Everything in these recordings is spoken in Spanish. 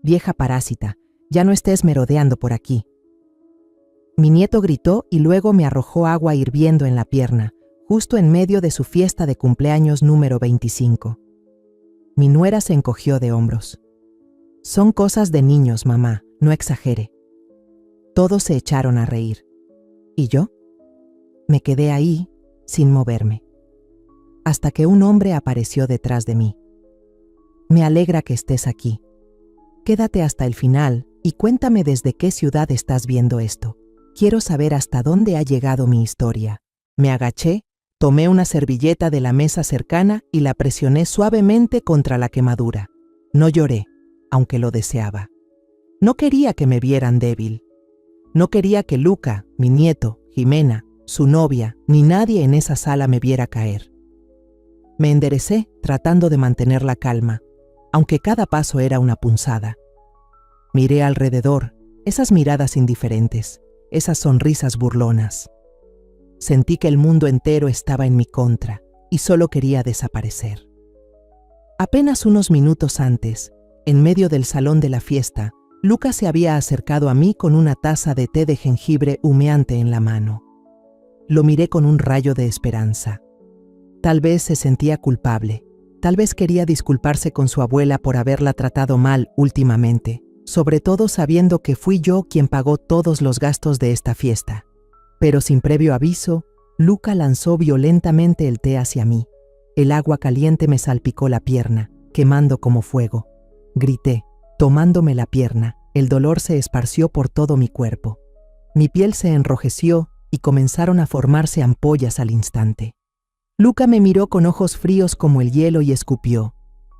vieja parásita, ya no estés merodeando por aquí. Mi nieto gritó y luego me arrojó agua hirviendo en la pierna, justo en medio de su fiesta de cumpleaños número 25. Mi nuera se encogió de hombros. Son cosas de niños, mamá, no exagere. Todos se echaron a reír. ¿Y yo? Me quedé ahí, sin moverme, hasta que un hombre apareció detrás de mí. Me alegra que estés aquí. Quédate hasta el final y cuéntame desde qué ciudad estás viendo esto. Quiero saber hasta dónde ha llegado mi historia. Me agaché, tomé una servilleta de la mesa cercana y la presioné suavemente contra la quemadura. No lloré, aunque lo deseaba. No quería que me vieran débil. No quería que Luca, mi nieto, Jimena, su novia, ni nadie en esa sala me viera caer. Me enderecé, tratando de mantener la calma, aunque cada paso era una punzada. Miré alrededor, esas miradas indiferentes, esas sonrisas burlonas. Sentí que el mundo entero estaba en mi contra y solo quería desaparecer. Apenas unos minutos antes, en medio del salón de la fiesta, Luca se había acercado a mí con una taza de té de jengibre humeante en la mano. Lo miré con un rayo de esperanza. Tal vez se sentía culpable, tal vez quería disculparse con su abuela por haberla tratado mal últimamente, sobre todo sabiendo que fui yo quien pagó todos los gastos de esta fiesta. Pero sin previo aviso, Luca lanzó violentamente el té hacia mí. El agua caliente me salpicó la pierna, quemando como fuego. Grité, tomándome la pierna, el dolor se esparció por todo mi cuerpo. Mi piel se enrojeció y comenzaron a formarse ampollas al instante. Luca me miró con ojos fríos como el hielo y escupió.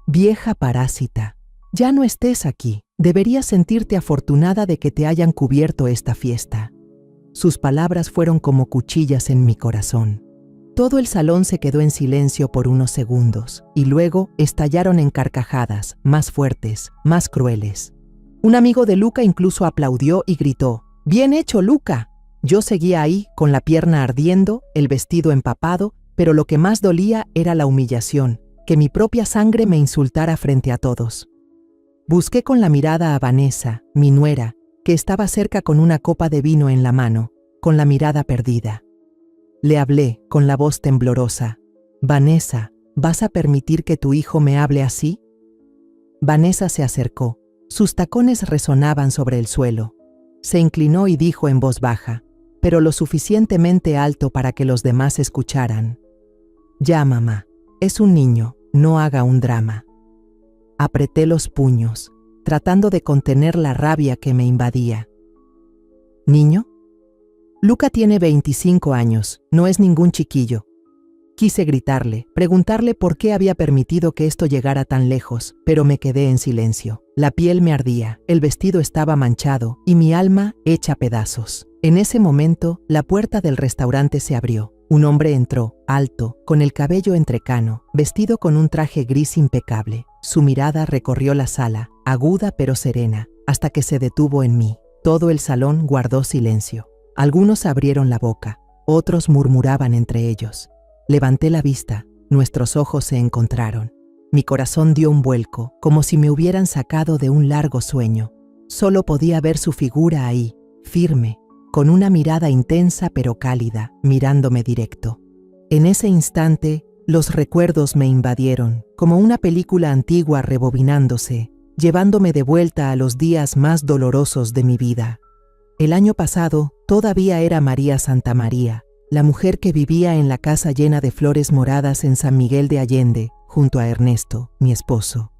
Vieja parásita, ya no estés aquí. Deberías sentirte afortunada de que te hayan cubierto esta fiesta. Sus palabras fueron como cuchillas en mi corazón. Todo el salón se quedó en silencio por unos segundos y luego estallaron en carcajadas, más fuertes, más crueles. Un amigo de Luca incluso aplaudió y gritó, «¡Bien hecho, Luca!». Yo seguía ahí, con la pierna ardiendo, el vestido empapado, pero lo que más dolía era la humillación, que mi propia sangre me insultara frente a todos. Busqué con la mirada a Vanessa, mi nuera, que estaba cerca con una copa de vino en la mano, con la mirada perdida. Le hablé, con la voz temblorosa, «Vanessa, ¿vas a permitir que tu hijo me hable así?». Vanessa se acercó. Sus tacones resonaban sobre el suelo. Se inclinó y dijo en voz baja, pero lo suficientemente alto para que los demás escucharan. «Ya, mamá, es un niño, no haga un drama». Apreté los puños, tratando de contener la rabia que me invadía. ¿Niño? Luca tiene 25 años, no es ningún chiquillo. Quise gritarle, preguntarle por qué había permitido que esto llegara tan lejos, pero me quedé en silencio. La piel me ardía, el vestido estaba manchado y mi alma hecha pedazos. En ese momento, la puerta del restaurante se abrió. Un hombre entró, alto, con el cabello entrecano, vestido con un traje gris impecable. Su mirada recorrió la sala, aguda pero serena, hasta que se detuvo en mí. Todo el salón guardó silencio. Algunos abrieron la boca, otros murmuraban entre ellos. Levanté la vista, nuestros ojos se encontraron. Mi corazón dio un vuelco, como si me hubieran sacado de un largo sueño. Solo podía ver su figura ahí, firme, con una mirada intensa pero cálida, mirándome directo. En ese instante, los recuerdos me invadieron, como una película antigua rebobinándose, llevándome de vuelta a los días más dolorosos de mi vida. El año pasado, todavía era María Santamaría, la mujer que vivía en la casa llena de flores moradas en San Miguel de Allende, junto a Ernesto, mi esposo.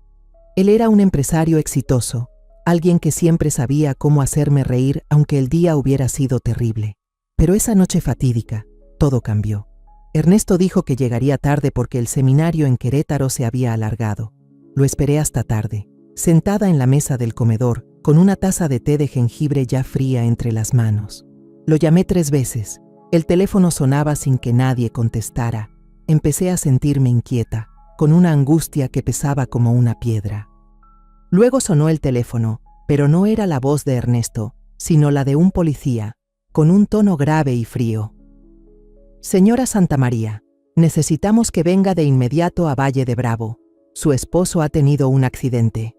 Él era un empresario exitoso, alguien que siempre sabía cómo hacerme reír aunque el día hubiera sido terrible. Pero esa noche fatídica, todo cambió. Ernesto dijo que llegaría tarde porque el seminario en Querétaro se había alargado. Lo esperé hasta tarde, sentada en la mesa del comedor, con una taza de té de jengibre ya fría entre las manos. Lo llamé 3 veces. El teléfono sonaba sin que nadie contestara. Empecé a sentirme inquieta, con una angustia que pesaba como una piedra. Luego sonó el teléfono, pero no era la voz de Ernesto, sino la de un policía, con un tono grave y frío. «Señora Santamaría, necesitamos que venga de inmediato a Valle de Bravo. Su esposo ha tenido un accidente».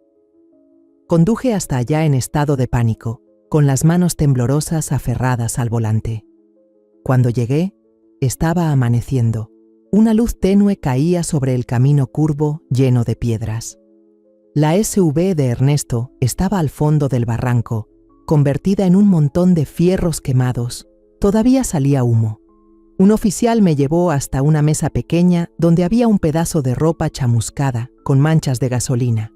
Conduje hasta allá en estado de pánico, con las manos temblorosas aferradas al volante. Cuando llegué, estaba amaneciendo. Una luz tenue caía sobre el camino curvo lleno de piedras. La SUV de Ernesto estaba al fondo del barranco, convertida en un montón de fierros quemados. Todavía salía humo. Un oficial me llevó hasta una mesa pequeña donde había un pedazo de ropa chamuscada con manchas de gasolina.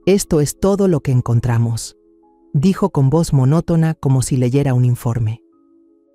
«Esto es todo lo que encontramos», dijo con voz monótona como si leyera un informe.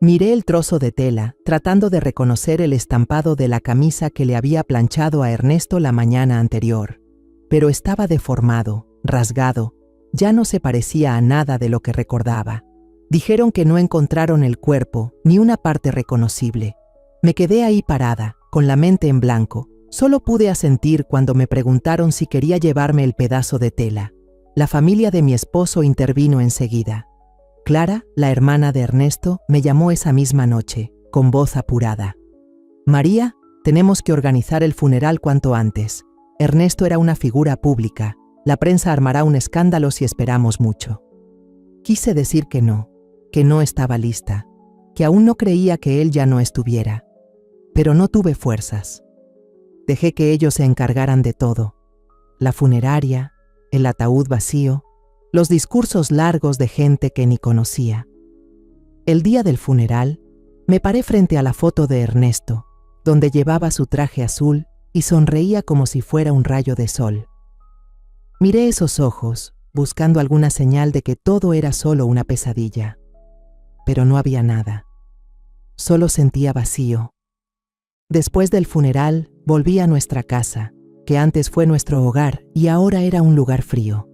Miré el trozo de tela, tratando de reconocer el estampado de la camisa que le había planchado a Ernesto la mañana anterior, pero estaba deformado, rasgado, ya no se parecía a nada de lo que recordaba. Dijeron que no encontraron el cuerpo, ni una parte reconocible. Me quedé ahí parada, con la mente en blanco. Solo pude asentir cuando me preguntaron si quería llevarme el pedazo de tela. La familia de mi esposo intervino enseguida. Clara, la hermana de Ernesto, me llamó esa misma noche, con voz apurada. «María, tenemos que organizar el funeral cuanto antes. Ernesto era una figura pública. La prensa armará un escándalo si esperamos mucho». Quise decir que no estaba lista, que aún no creía que él ya no estuviera. Pero no tuve fuerzas. Dejé que ellos se encargaran de todo. La funeraria, el ataúd vacío, los discursos largos de gente que ni conocía. El día del funeral, me paré frente a la foto de Ernesto, donde llevaba su traje azul y sonreía como si fuera un rayo de sol. Miré esos ojos, buscando alguna señal de que todo era solo una pesadilla. Pero no había nada. Solo sentía vacío. Después del funeral, volví a nuestra casa, que antes fue nuestro hogar y ahora era un lugar frío.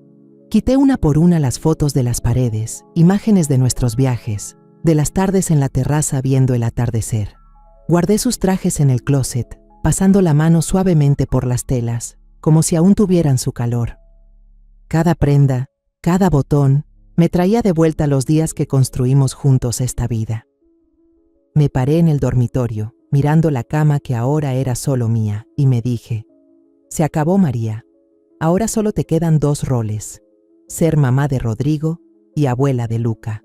Quité una por una las fotos de las paredes, imágenes de nuestros viajes, de las tardes en la terraza viendo el atardecer. Guardé sus trajes en el closet, pasando la mano suavemente por las telas, como si aún tuvieran su calor. Cada prenda, cada botón, me traía de vuelta los días que construimos juntos esta vida. Me paré en el dormitorio, mirando la cama que ahora era solo mía, y me dije: «Se acabó, María. Ahora solo te quedan 2 roles, ser mamá de Rodrigo y abuela de Luca».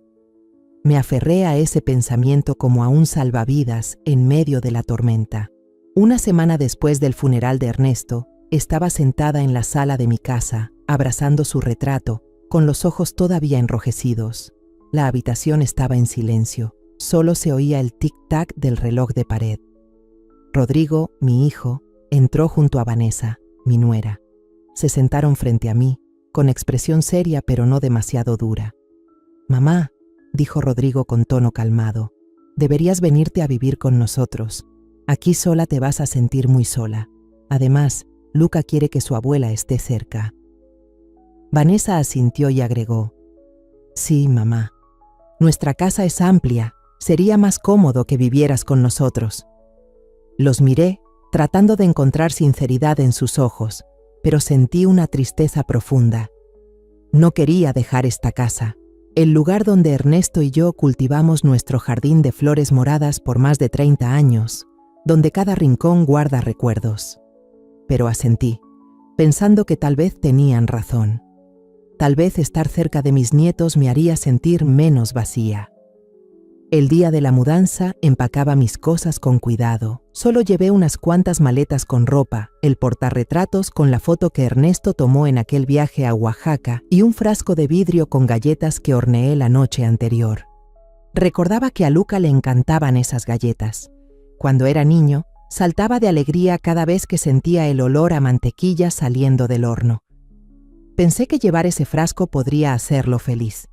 Me aferré a ese pensamiento como a un salvavidas en medio de la tormenta. Una semana después del funeral de Ernesto, estaba sentada en la sala de mi casa, abrazando su retrato, con los ojos todavía enrojecidos. La habitación estaba en silencio. Solo se oía el tic-tac del reloj de pared. Rodrigo, mi hijo, entró junto a Vanessa, mi nuera. Se sentaron frente a mí, con expresión seria pero no demasiado dura. «Mamá», dijo Rodrigo con tono calmado, «deberías venirte a vivir con nosotros. Aquí sola te vas a sentir muy sola. Además, Luca quiere que su abuela esté cerca». Vanessa asintió y agregó: «Sí, mamá. Nuestra casa es amplia. Sería más cómodo que vivieras con nosotros». Los miré, tratando de encontrar sinceridad en sus ojos, pero sentí una tristeza profunda. No quería dejar esta casa, el lugar donde Ernesto y yo cultivamos nuestro jardín de flores moradas por más de 30 años, donde cada rincón guarda recuerdos. Pero asentí, pensando que tal vez tenían razón. Tal vez estar cerca de mis nietos me haría sentir menos vacía. El día de la mudanza empacaba mis cosas con cuidado. Solo llevé unas cuantas maletas con ropa, el portarretratos con la foto que Ernesto tomó en aquel viaje a Oaxaca y un frasco de vidrio con galletas que horneé la noche anterior. Recordaba que a Luca le encantaban esas galletas. Cuando era niño, saltaba de alegría cada vez que sentía el olor a mantequilla saliendo del horno. Pensé que llevar ese frasco podría hacerlo feliz.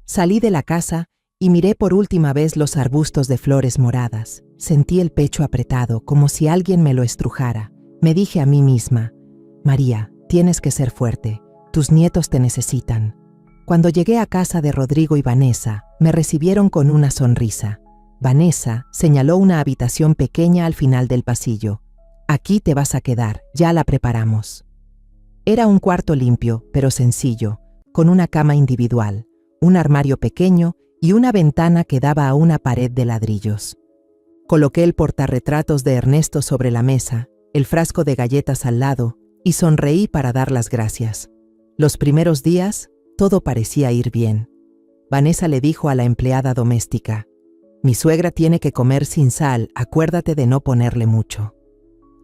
Salí de la casa y miré por última vez los arbustos de flores moradas. Sentí el pecho apretado, como si alguien me lo estrujara. Me dije a mí misma: «María, tienes que ser fuerte. Tus nietos te necesitan». Cuando llegué a casa de Rodrigo y Vanessa, me recibieron con una sonrisa. Vanessa señaló una habitación pequeña al final del pasillo. «Aquí te vas a quedar, ya la preparamos». Era un cuarto limpio, pero sencillo, con una cama individual, un armario pequeño y una ventana que daba a una pared de ladrillos. Coloqué el portarretratos de Ernesto sobre la mesa, el frasco de galletas al lado, y sonreí para dar las gracias. Los primeros días, todo parecía ir bien. Vanessa le dijo a la empleada doméstica: «Mi suegra tiene que comer sin sal, acuérdate de no ponerle mucho».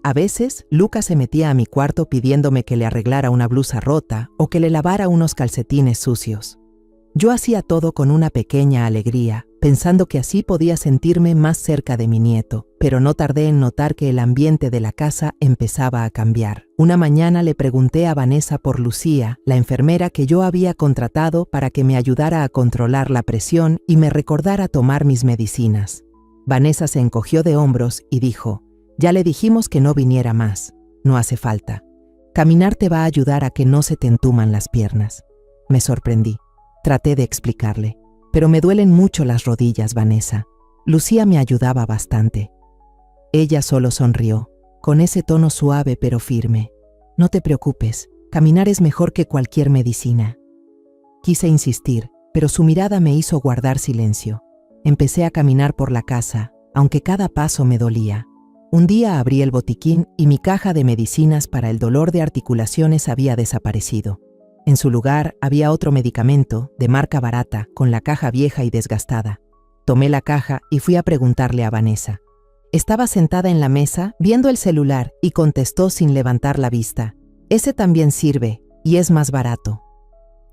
A veces, Luca se metía a mi cuarto pidiéndome que le arreglara una blusa rota o que le lavara unos calcetines sucios. Yo hacía todo con una pequeña alegría, pensando que así podía sentirme más cerca de mi nieto, pero no tardé en notar que el ambiente de la casa empezaba a cambiar. Una mañana le pregunté a Vanessa por Lucía, la enfermera que yo había contratado para que me ayudara a controlar la presión y me recordara tomar mis medicinas. Vanessa se encogió de hombros y dijo: «Ya le dijimos que no viniera más. No hace falta. Caminar te va a ayudar a que no se te entuman las piernas». Me sorprendí. Traté de explicarle: «Pero me duelen mucho las rodillas, Vanessa». Lucía me ayudaba bastante. Ella solo sonrió, con ese tono suave pero firme. «No te preocupes, caminar es mejor que cualquier medicina». Quise insistir, pero su mirada me hizo guardar silencio. Empecé a caminar por la casa, aunque cada paso me dolía. Un día abrí el botiquín y mi caja de medicinas para el dolor de articulaciones había desaparecido. En su lugar había otro medicamento, de marca barata, con la caja vieja y desgastada. Tomé la caja y fui a preguntarle a Vanessa. Estaba sentada en la mesa, viendo el celular, y contestó sin levantar la vista: «Ese también sirve, y es más barato».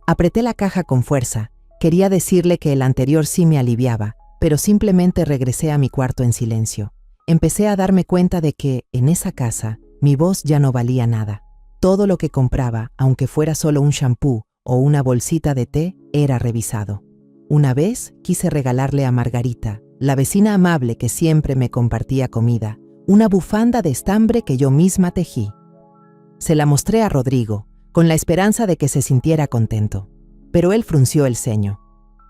Apreté la caja con fuerza. Quería decirle que el anterior sí me aliviaba, pero simplemente regresé a mi cuarto en silencio. Empecé a darme cuenta de que, en esa casa, mi voz ya no valía nada. Todo lo que compraba, aunque fuera solo un shampoo o una bolsita de té, era revisado. Una vez quise regalarle a Margarita, la vecina amable que siempre me compartía comida, una bufanda de estambre que yo misma tejí. Se la mostré a Rodrigo, con la esperanza de que se sintiera contento. Pero él frunció el ceño.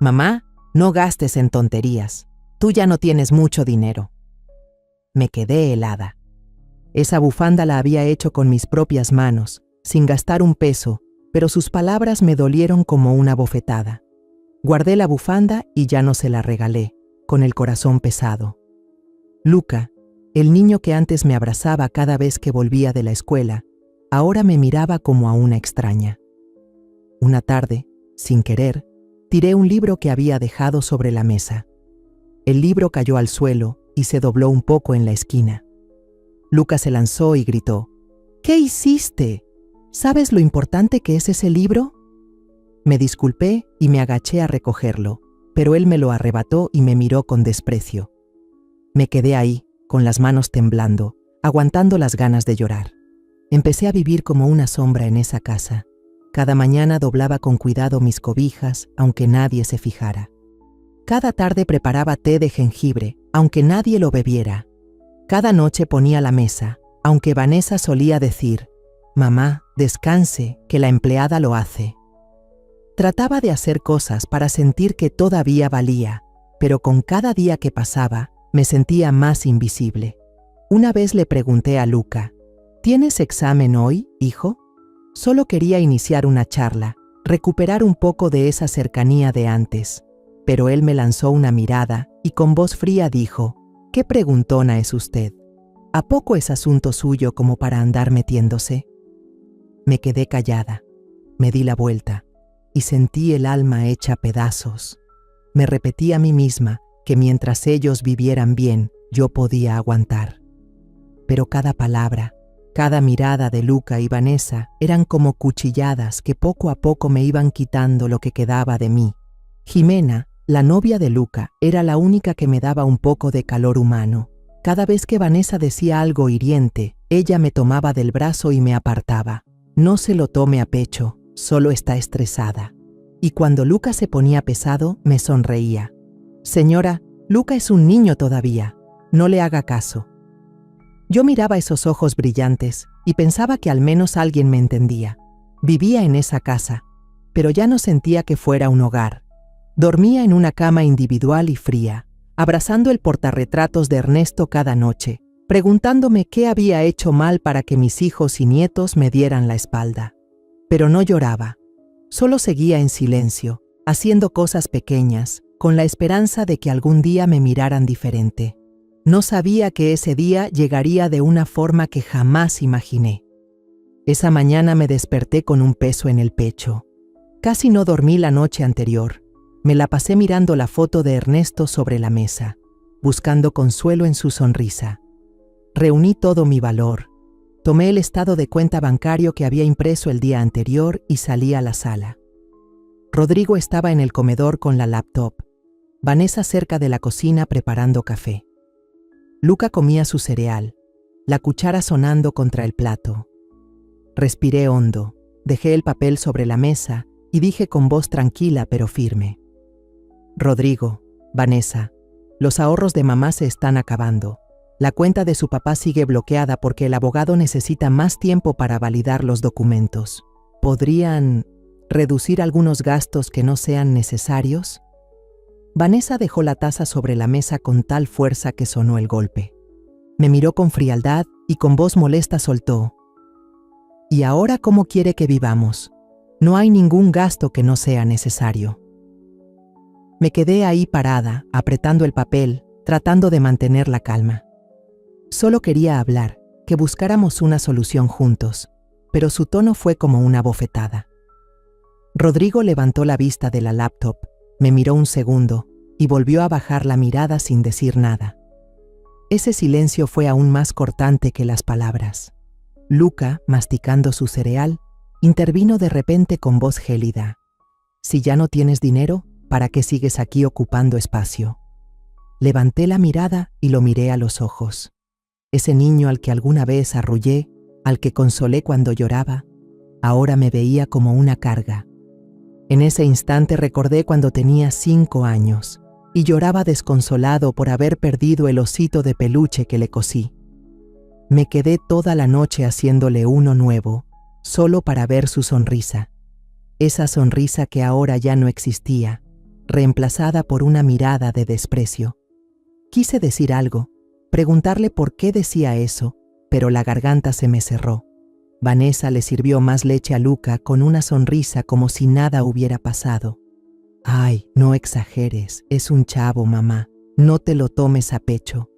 «Mamá, no gastes en tonterías. Tú ya no tienes mucho dinero». Me quedé helada. Esa bufanda la había hecho con mis propias manos, sin gastar un peso, pero sus palabras me dolieron como una bofetada. Guardé la bufanda y ya no se la regalé, con el corazón pesado. Luca, el niño que antes me abrazaba cada vez que volvía de la escuela, ahora me miraba como a una extraña. Una tarde, sin querer, tiré un libro que había dejado sobre la mesa. El libro cayó al suelo y se dobló un poco en la esquina. Luca se lanzó y gritó: «¿Qué hiciste? ¿Sabes lo importante que es ese libro?». Me disculpé y me agaché a recogerlo, pero él me lo arrebató y me miró con desprecio. Me quedé ahí, con las manos temblando, aguantando las ganas de llorar. Empecé a vivir como una sombra en esa casa. Cada mañana doblaba con cuidado mis cobijas, aunque nadie se fijara. Cada tarde preparaba té de jengibre, aunque nadie lo bebiera. Cada noche ponía la mesa, aunque Vanessa solía decir: «Mamá, descanse, que la empleada lo hace». Trataba de hacer cosas para sentir que todavía valía, pero con cada día que pasaba, me sentía más invisible. Una vez le pregunté a Luca: «¿Tienes examen hoy, hijo?». Solo quería iniciar una charla, recuperar un poco de esa cercanía de antes, pero él me lanzó una mirada y con voz fría dijo: «¿Qué preguntona es usted? ¿A poco es asunto suyo como para andar metiéndose?». Me quedé callada, me di la vuelta y sentí el alma hecha pedazos. Me repetí a mí misma que mientras ellos vivieran bien, yo podía aguantar. Pero cada palabra, cada mirada de Luca y Vanessa eran como cuchilladas que poco a poco me iban quitando lo que quedaba de mí. Jimena, la novia de Luca, era la única que me daba un poco de calor humano. Cada vez que Vanessa decía algo hiriente, ella me tomaba del brazo y me apartaba. «No se lo tome a pecho, solo está estresada». Y cuando Luca se ponía pesado, me sonreía. «Señora, Luca es un niño todavía, no le haga caso». Yo miraba esos ojos brillantes y pensaba que al menos alguien me entendía. Vivía en esa casa, pero ya no sentía que fuera un hogar. Dormía en una cama individual y fría, abrazando el portarretratos de Ernesto cada noche, preguntándome qué había hecho mal para que mis hijos y nietos me dieran la espalda. Pero no lloraba, solo seguía en silencio, haciendo cosas pequeñas, con la esperanza de que algún día me miraran diferente. No sabía que ese día llegaría de una forma que jamás imaginé. Esa mañana me desperté con un peso en el pecho. Casi no dormí la noche anterior. Me la pasé mirando la foto de Ernesto sobre la mesa, buscando consuelo en su sonrisa. Reuní todo mi valor. Tomé el estado de cuenta bancario que había impreso el día anterior y salí a la sala. Rodrigo estaba en el comedor con la laptop. Vanessa cerca de la cocina preparando café. Luca comía su cereal, la cuchara sonando contra el plato. Respiré hondo, dejé el papel sobre la mesa y dije con voz tranquila pero firme: Rodrigo, Vanessa, los ahorros de mamá se están acabando. La cuenta de su papá sigue bloqueada porque el abogado necesita más tiempo para validar los documentos. ¿Podrían reducir algunos gastos que no sean necesarios? Vanessa dejó la taza sobre la mesa con tal fuerza que sonó el golpe. Me miró con frialdad y con voz molesta soltó: ¿Y ahora cómo quiere que vivamos? No hay ningún gasto que no sea necesario. Me quedé ahí parada, apretando el papel, tratando de mantener la calma. Solo quería hablar, que buscáramos una solución juntos, pero su tono fue como una bofetada. Rodrigo levantó la vista de la laptop, me miró un segundo y volvió a bajar la mirada sin decir nada. Ese silencio fue aún más cortante que las palabras. Luca, masticando su cereal, intervino de repente con voz gélida: Si ya no tienes dinero, ¿para qué sigues aquí ocupando espacio? Levanté la mirada y lo miré a los ojos. Ese niño al que alguna vez arrullé, al que consolé cuando lloraba, ahora me veía como una carga. En ese instante recordé cuando tenía 5 años y lloraba desconsolado por haber perdido el osito de peluche que le cosí. Me quedé toda la noche haciéndole uno nuevo, solo para ver su sonrisa. Esa sonrisa que ahora ya no existía, reemplazada por una mirada de desprecio. Quise decir algo, preguntarle por qué decía eso, pero la garganta se me cerró. Vanessa le sirvió más leche a Luca con una sonrisa como si nada hubiera pasado. Ay, no exageres, es un chavo, mamá, no te lo tomes a pecho.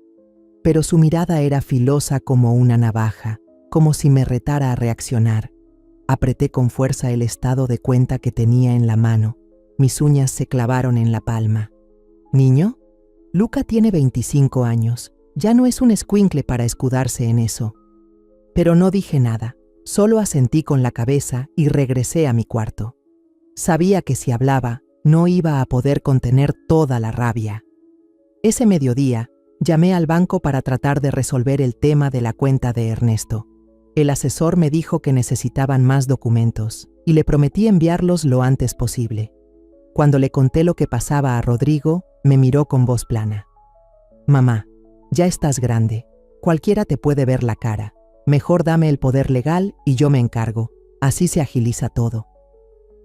Pero su mirada era filosa como una navaja, como si me retara a reaccionar. Apreté con fuerza el estado de cuenta que tenía en la mano. Mis uñas se clavaron en la palma. ¿Niño? Luca tiene 25 años. Ya no es un escuincle para escudarse en eso. Pero no dije nada, solo asentí con la cabeza y regresé a mi cuarto. Sabía que si hablaba, no iba a poder contener toda la rabia. Ese mediodía, llamé al banco para tratar de resolver el tema de la cuenta de Ernesto. El asesor me dijo que necesitaban más documentos y le prometí enviarlos lo antes posible. Cuando le conté lo que pasaba a Rodrigo, me miró con voz plana. Mamá, ya estás grande, cualquiera te puede ver la cara. Mejor dame el poder legal y yo me encargo. Así se agiliza todo.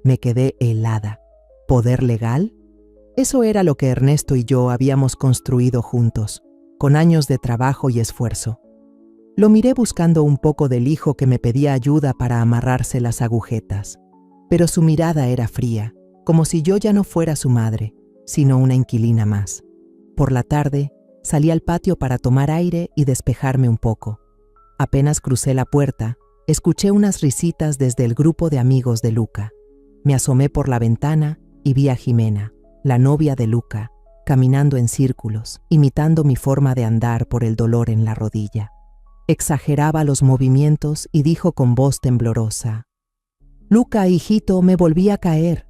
Me quedé helada. ¿Poder legal? Eso era lo que Ernesto y yo habíamos construido juntos, con años de trabajo y esfuerzo. Lo miré buscando un poco del hijo que me pedía ayuda para amarrarse las agujetas, pero su mirada era fría, como si yo ya no fuera su madre, sino una inquilina más. Por la tarde, salí al patio para tomar aire y despejarme un poco. Apenas crucé la puerta, escuché unas risitas desde el grupo de amigos de Luca. Me asomé por la ventana y vi a Jimena, la novia de Luca, caminando en círculos, imitando mi forma de andar por el dolor en la rodilla. Exageraba los movimientos y dijo con voz temblorosa: «Luca, hijito, me volví a caer».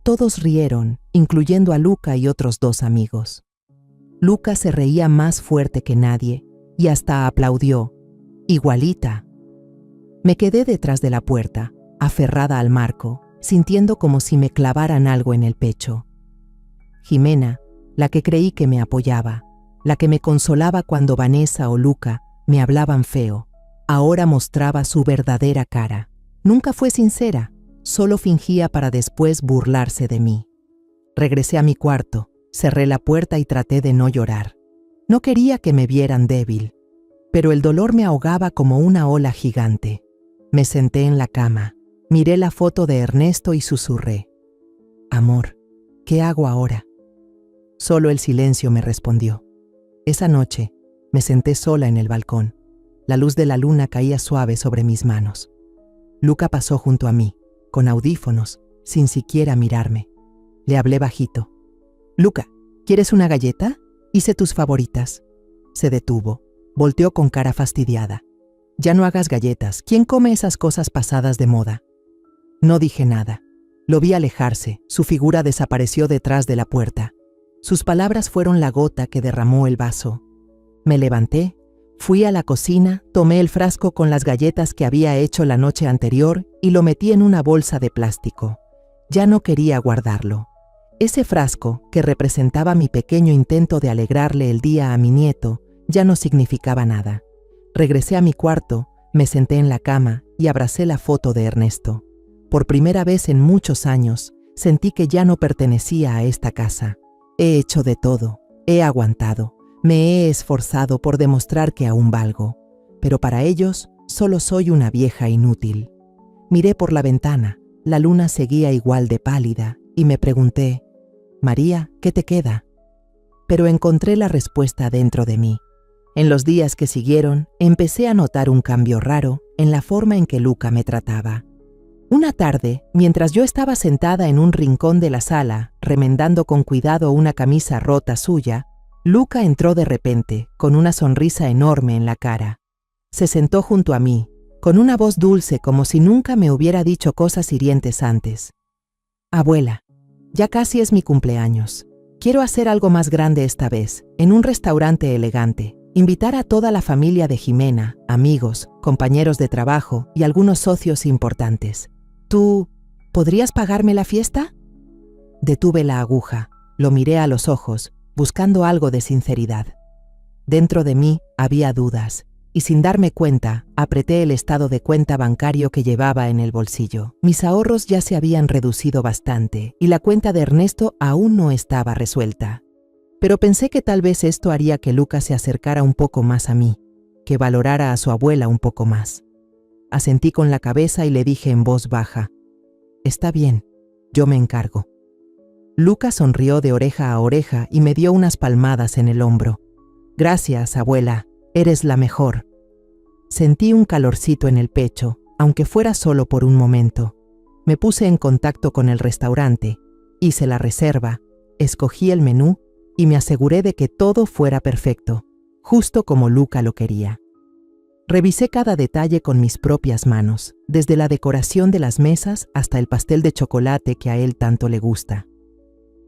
Todos rieron, incluyendo a Luca y otros 2 amigos. Luca se reía más fuerte que nadie y hasta aplaudió. «Igualita». Me quedé detrás de la puerta, aferrada al marco, sintiendo como si me clavaran algo en el pecho. Jimena, la que creí que me apoyaba, la que me consolaba cuando Vanessa o Luca me hablaban feo, ahora mostraba su verdadera cara. Nunca fue sincera, solo fingía para después burlarse de mí. Regresé a mi cuarto, cerré la puerta y traté de no llorar. No quería que me vieran débil, pero el dolor me ahogaba como una ola gigante. Me senté en la cama, miré la foto de Ernesto y susurré: «Amor, ¿qué hago ahora?». Solo el silencio me respondió. Esa noche, me senté sola en el balcón. La luz de la luna caía suave sobre mis manos. Luca pasó junto a mí, con audífonos, sin siquiera mirarme. Le hablé bajito. «Luca, ¿quieres una galleta? Hice tus favoritas». Se detuvo. Volteó con cara fastidiada. «Ya no hagas galletas. ¿Quién come esas cosas pasadas de moda?» No dije nada. Lo vi alejarse. Su figura desapareció detrás de la puerta. Sus palabras fueron la gota que derramó el vaso. Me levanté, fui a la cocina, tomé el frasco con las galletas que había hecho la noche anterior y lo metí en una bolsa de plástico. Ya no quería guardarlo. Ese frasco, que representaba mi pequeño intento de alegrarle el día a mi nieto, ya no significaba nada. Regresé a mi cuarto, me senté en la cama y abracé la foto de Ernesto. Por primera vez en muchos años, sentí que ya no pertenecía a esta casa. He hecho de todo, he aguantado, me he esforzado por demostrar que aún valgo, pero para ellos solo soy una vieja inútil. Miré por la ventana, la luna seguía igual de pálida y me pregunté, «María, ¿qué te queda?» Pero encontré la respuesta dentro de mí. En los días que siguieron, empecé a notar un cambio raro en la forma en que Luca me trataba. Una tarde, mientras yo estaba sentada en un rincón de la sala, remendando con cuidado una camisa rota suya, Luca entró de repente, con una sonrisa enorme en la cara. Se sentó junto a mí, con una voz dulce como si nunca me hubiera dicho cosas hirientes antes. «Abuela, ya casi es mi cumpleaños. Quiero hacer algo más grande esta vez, en un restaurante elegante. Invitar a toda la familia de Jimena, amigos, compañeros de trabajo y algunos socios importantes. ¿Tú podrías pagarme la fiesta?» Detuve la aguja, lo miré a los ojos, buscando algo de sinceridad. Dentro de mí había dudas, y sin darme cuenta, apreté el estado de cuenta bancario que llevaba en el bolsillo. Mis ahorros ya se habían reducido bastante, y la cuenta de Ernesto aún no estaba resuelta. Pero pensé que tal vez esto haría que Luca se acercara un poco más a mí, que valorara a su abuela un poco más. Asentí con la cabeza y le dije en voz baja, «Está bien, yo me encargo». Luca sonrió de oreja a oreja y me dio unas palmadas en el hombro. «Gracias, abuela, eres la mejor». Sentí un calorcito en el pecho, aunque fuera solo por un momento. Me puse en contacto con el restaurante, hice la reserva, escogí el menú y me aseguré de que todo fuera perfecto, justo como Luca lo quería. Revisé cada detalle con mis propias manos, desde la decoración de las mesas hasta el pastel de chocolate que a él tanto le gusta.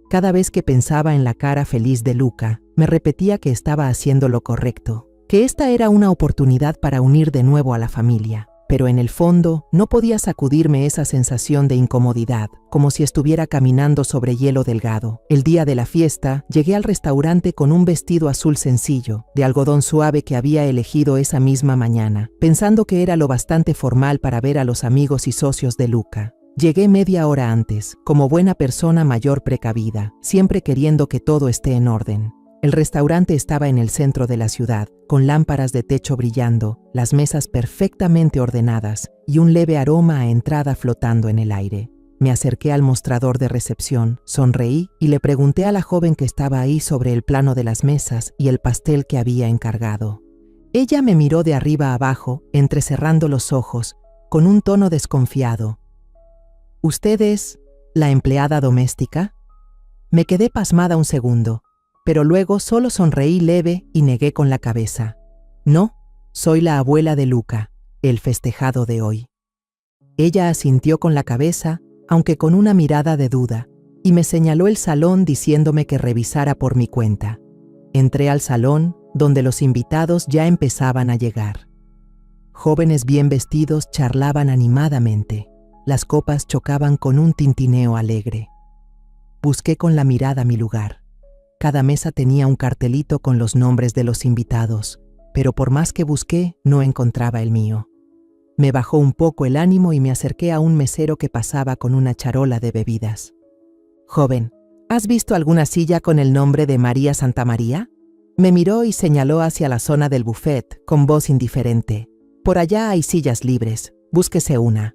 Cada vez que pensaba en la cara feliz de Luca, me repetía que estaba haciendo lo correcto, que esta era una oportunidad para unir de nuevo a la familia. Pero en el fondo no podía sacudirme esa sensación de incomodidad, como si estuviera caminando sobre hielo delgado. El día de la fiesta, llegué al restaurante con un vestido azul sencillo, de algodón suave que había elegido esa misma mañana, pensando que era lo bastante formal para ver a los amigos y socios de Luca. Llegué media hora antes, como buena persona mayor precavida, siempre queriendo que todo esté en orden. El restaurante estaba en el centro de la ciudad, con lámparas de techo brillando, las mesas perfectamente ordenadas y un leve aroma a entrada flotando en el aire. Me acerqué al mostrador de recepción, sonreí y le pregunté a la joven que estaba ahí sobre el plano de las mesas y el pastel que había encargado. Ella me miró de arriba a abajo, entrecerrando los ojos, con un tono desconfiado. «¿Usted es la empleada doméstica?» Me quedé pasmada un segundo, pero luego solo sonreí leve y negué con la cabeza. «No, soy la abuela de Luca, el festejado de hoy». Ella asintió con la cabeza, aunque con una mirada de duda, y me señaló el salón diciéndome que revisara por mi cuenta. Entré al salón, donde los invitados ya empezaban a llegar. Jóvenes bien vestidos charlaban animadamente. Las copas chocaban con un tintineo alegre. Busqué con la mirada mi lugar. Cada mesa tenía un cartelito con los nombres de los invitados, pero por más que busqué, no encontraba el mío. Me bajó un poco el ánimo y me acerqué a un mesero que pasaba con una charola de bebidas. «Joven, ¿has visto alguna silla con el nombre de María Santamaría?» Me miró y señaló hacia la zona del buffet, con voz indiferente. «Por allá hay sillas libres, búsquese una».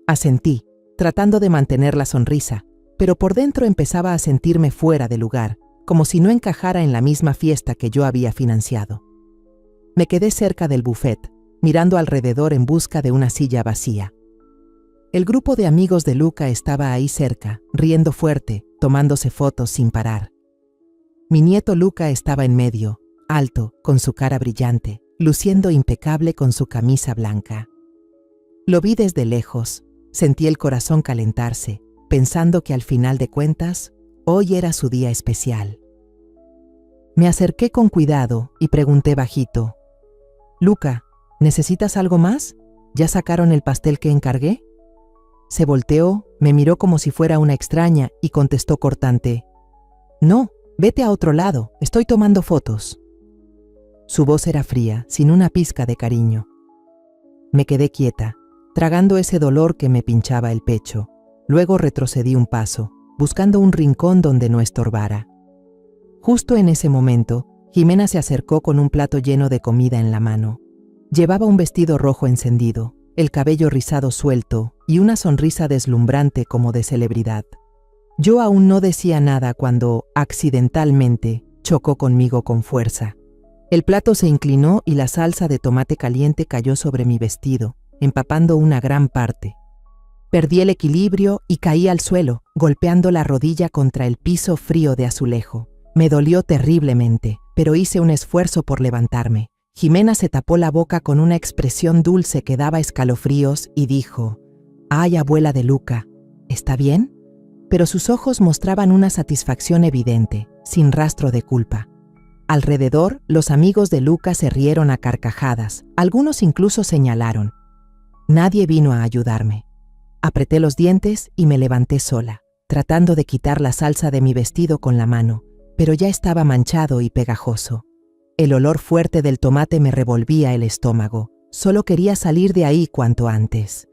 Asentí, tratando de mantener la sonrisa, pero por dentro empezaba a sentirme fuera de lugar, como si no encajara en la misma fiesta que yo había financiado. Me quedé cerca del buffet, mirando alrededor en busca de una silla vacía. El grupo de amigos de Luca estaba ahí cerca, riendo fuerte, tomándose fotos sin parar. Mi nieto Luca estaba en medio, alto, con su cara brillante, luciendo impecable con su camisa blanca. Lo vi desde lejos, sentí el corazón calentarse, pensando que al final de cuentas, hoy era su día especial. Me acerqué con cuidado y pregunté bajito: «Luca, ¿necesitas algo más? ¿Ya sacaron el pastel que encargué?». Se volteó, me miró como si fuera una extraña y contestó cortante: «No, vete a otro lado, estoy tomando fotos». Su voz era fría, sin una pizca de cariño. Me quedé quieta, tragando ese dolor que me pinchaba el pecho. Luego retrocedí un paso, buscando un rincón donde no estorbara. Justo en ese momento, Jimena se acercó con un plato lleno de comida en la mano. Llevaba un vestido rojo encendido, el cabello rizado suelto y una sonrisa deslumbrante como de celebridad. Yo aún no decía nada cuando, accidentalmente, chocó conmigo con fuerza. El plato se inclinó y la salsa de tomate caliente cayó sobre mi vestido, empapando una gran parte. Perdí el equilibrio y caí al suelo, golpeando la rodilla contra el piso frío de azulejo. Me dolió terriblemente, pero hice un esfuerzo por levantarme. Jimena se tapó la boca con una expresión dulce que daba escalofríos y dijo: «Ay, abuela de Luca, ¿está bien?». Pero sus ojos mostraban una satisfacción evidente, sin rastro de culpa. Alrededor, los amigos de Luca se rieron a carcajadas, algunos incluso señalaron. Nadie vino a ayudarme. Apreté los dientes y me levanté sola, tratando de quitar la salsa de mi vestido con la mano, pero ya estaba manchado y pegajoso. El olor fuerte del tomate me revolvía el estómago. Solo quería salir de ahí cuanto antes.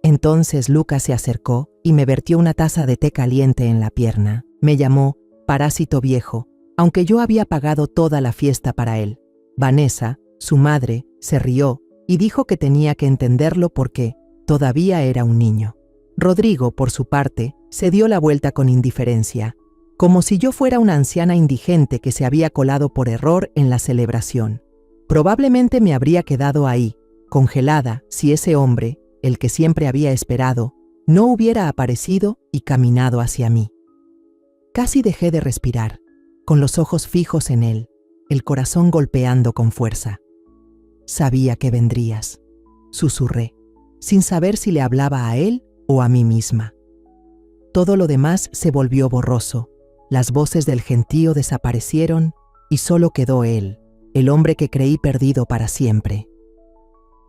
Entonces Luca se acercó y me vertió una taza de té caliente en la pierna. Me llamó parásito viejo, aunque yo había pagado toda la fiesta para él. Vanessa, su madre, se rió y dijo que tenía que entenderlo porque todavía era un niño. Rodrigo, por su parte, se dio la vuelta con indiferencia, como si yo fuera una anciana indigente que se había colado por error en la celebración. Probablemente me habría quedado ahí, congelada, si ese hombre, el que siempre había esperado, no hubiera aparecido y caminado hacia mí. Casi dejé de respirar, con los ojos fijos en él, el corazón golpeando con fuerza. «Sabía que vendrías», susurré, sin saber si le hablaba a él o a mí misma. Todo lo demás se volvió borroso. Las voces del gentío desaparecieron y solo quedó él, el hombre que creí perdido para siempre.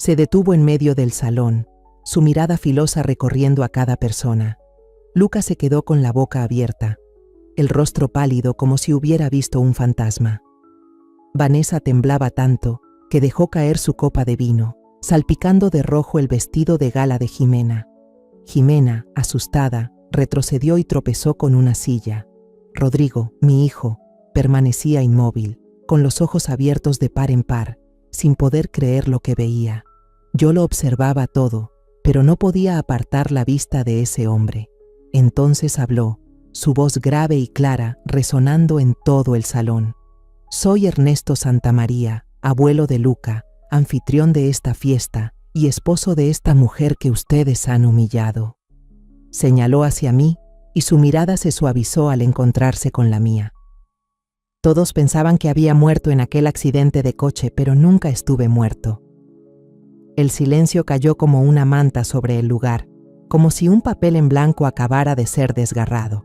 Se detuvo en medio del salón, su mirada filosa recorriendo a cada persona. Luca se quedó con la boca abierta, el rostro pálido como si hubiera visto un fantasma. Vanessa temblaba tanto que dejó caer su copa de vino, salpicando de rojo el vestido de gala de Jimena. Jimena, asustada, retrocedió y tropezó con una silla. Rodrigo, mi hijo, permanecía inmóvil, con los ojos abiertos de par en par, sin poder creer lo que veía. Yo lo observaba todo, pero no podía apartar la vista de ese hombre. Entonces habló, su voz grave y clara resonando en todo el salón. «Soy Ernesto Santamaría, abuelo de Luca, anfitrión de esta fiesta y esposo de esta mujer que ustedes han humillado». Señaló hacia mí y su mirada se suavizó al encontrarse con la mía. Todos pensaban que había muerto en aquel accidente de coche, pero nunca estuve muerto. El silencio cayó como una manta sobre el lugar, como si un papel en blanco acabara de ser desgarrado.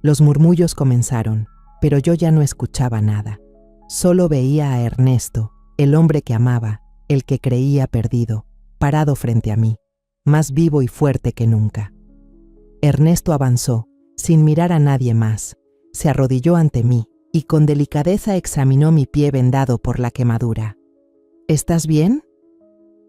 Los murmullos comenzaron, pero yo ya no escuchaba nada. Solo veía a Ernesto, el hombre que amaba, el que creía perdido, parado frente a mí, más vivo y fuerte que nunca. Ernesto avanzó, sin mirar a nadie más, se arrodilló ante mí y con delicadeza examinó mi pie vendado por la quemadura. «¿Estás bien?»,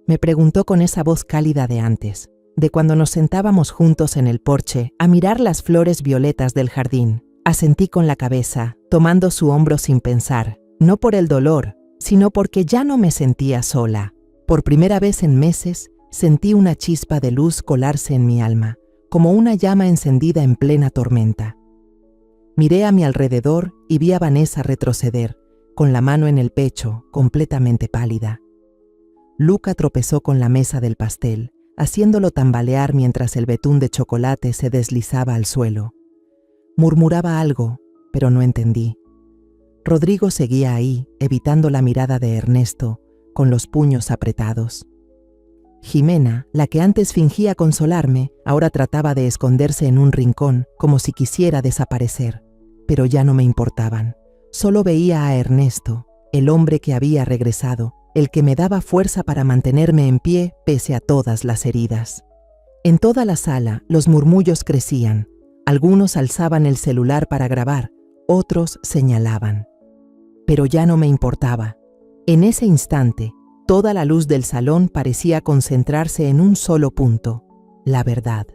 me preguntó con esa voz cálida de antes, de cuando nos sentábamos juntos en el porche a mirar las flores violetas del jardín. Asentí con la cabeza, tomando su hombro sin pensar, no por el dolor, sino porque ya no me sentía sola. Por primera vez en meses, sentí una chispa de luz colarse en mi alma, como una llama encendida en plena tormenta. Miré a mi alrededor y vi a Vanessa retroceder, con la mano en el pecho, completamente pálida. Luca tropezó con la mesa del pastel, haciéndolo tambalear mientras el betún de chocolate se deslizaba al suelo. Murmuraba algo, pero no entendí. Rodrigo seguía ahí, evitando la mirada de Ernesto, con los puños apretados. Jimena, la que antes fingía consolarme, ahora trataba de esconderse en un rincón, como si quisiera desaparecer. Pero ya no me importaban. Solo veía a Ernesto, el hombre que había regresado, el que me daba fuerza para mantenerme en pie pese a todas las heridas. En toda la sala, los murmullos crecían. Algunos alzaban el celular para grabar, otros señalaban. Pero ya no me importaba. En ese instante, toda la luz del salón parecía concentrarse en un solo punto: la verdad.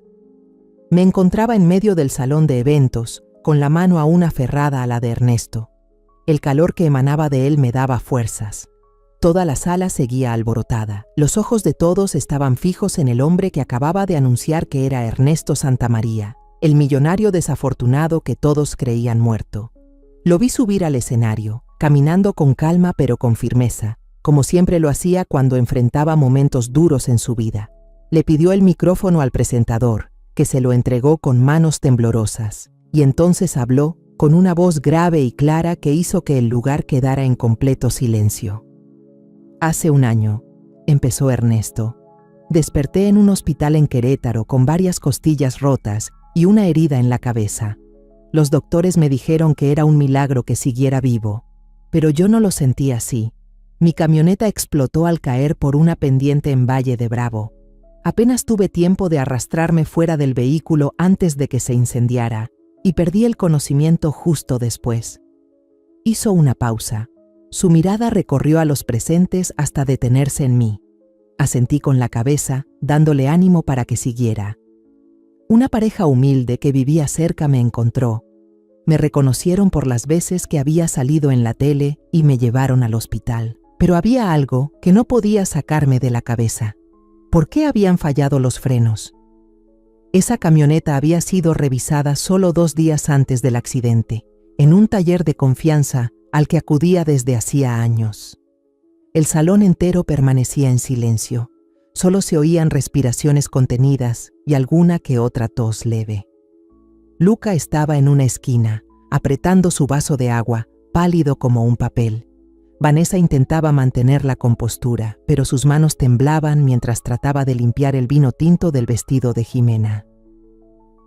Me encontraba en medio del salón de eventos, con la mano aún aferrada a la de Ernesto. El calor que emanaba de él me daba fuerzas. Toda la sala seguía alborotada. Los ojos de todos estaban fijos en el hombre que acababa de anunciar que era Ernesto Santamaría, el millonario desafortunado que todos creían muerto. Lo vi subir al escenario, caminando con calma pero con firmeza, como siempre lo hacía cuando enfrentaba momentos duros en su vida. Le pidió el micrófono al presentador, que se lo entregó con manos temblorosas, y entonces habló con una voz grave y clara que hizo que el lugar quedara en completo silencio. Hace un año, empezó Ernesto, desperté en un hospital en Querétaro con varias costillas rotas y una herida en la cabeza. Los doctores me dijeron que era un milagro que siguiera vivo, pero yo no lo sentí así. Mi camioneta explotó al caer por una pendiente en Valle de Bravo. Apenas tuve tiempo de arrastrarme fuera del vehículo antes de que se incendiara, y perdí el conocimiento justo después. Hizo una pausa. Su mirada recorrió a los presentes hasta detenerse en mí. Asentí con la cabeza, dándole ánimo para que siguiera. Una pareja humilde que vivía cerca me encontró. Me reconocieron por las veces que había salido en la tele y me llevaron al hospital. Pero había algo que no podía sacarme de la cabeza. ¿Por qué habían fallado los frenos? Esa camioneta había sido revisada solo 2 días antes del accidente, en un taller de confianza al que acudía desde hacía años. El salón entero permanecía en silencio. Solo se oían respiraciones contenidas y alguna que otra tos leve. Luca estaba en una esquina, apretando su vaso de agua, pálido como un papel. Vanessa intentaba mantener la compostura, pero sus manos temblaban mientras trataba de limpiar el vino tinto del vestido de Jimena.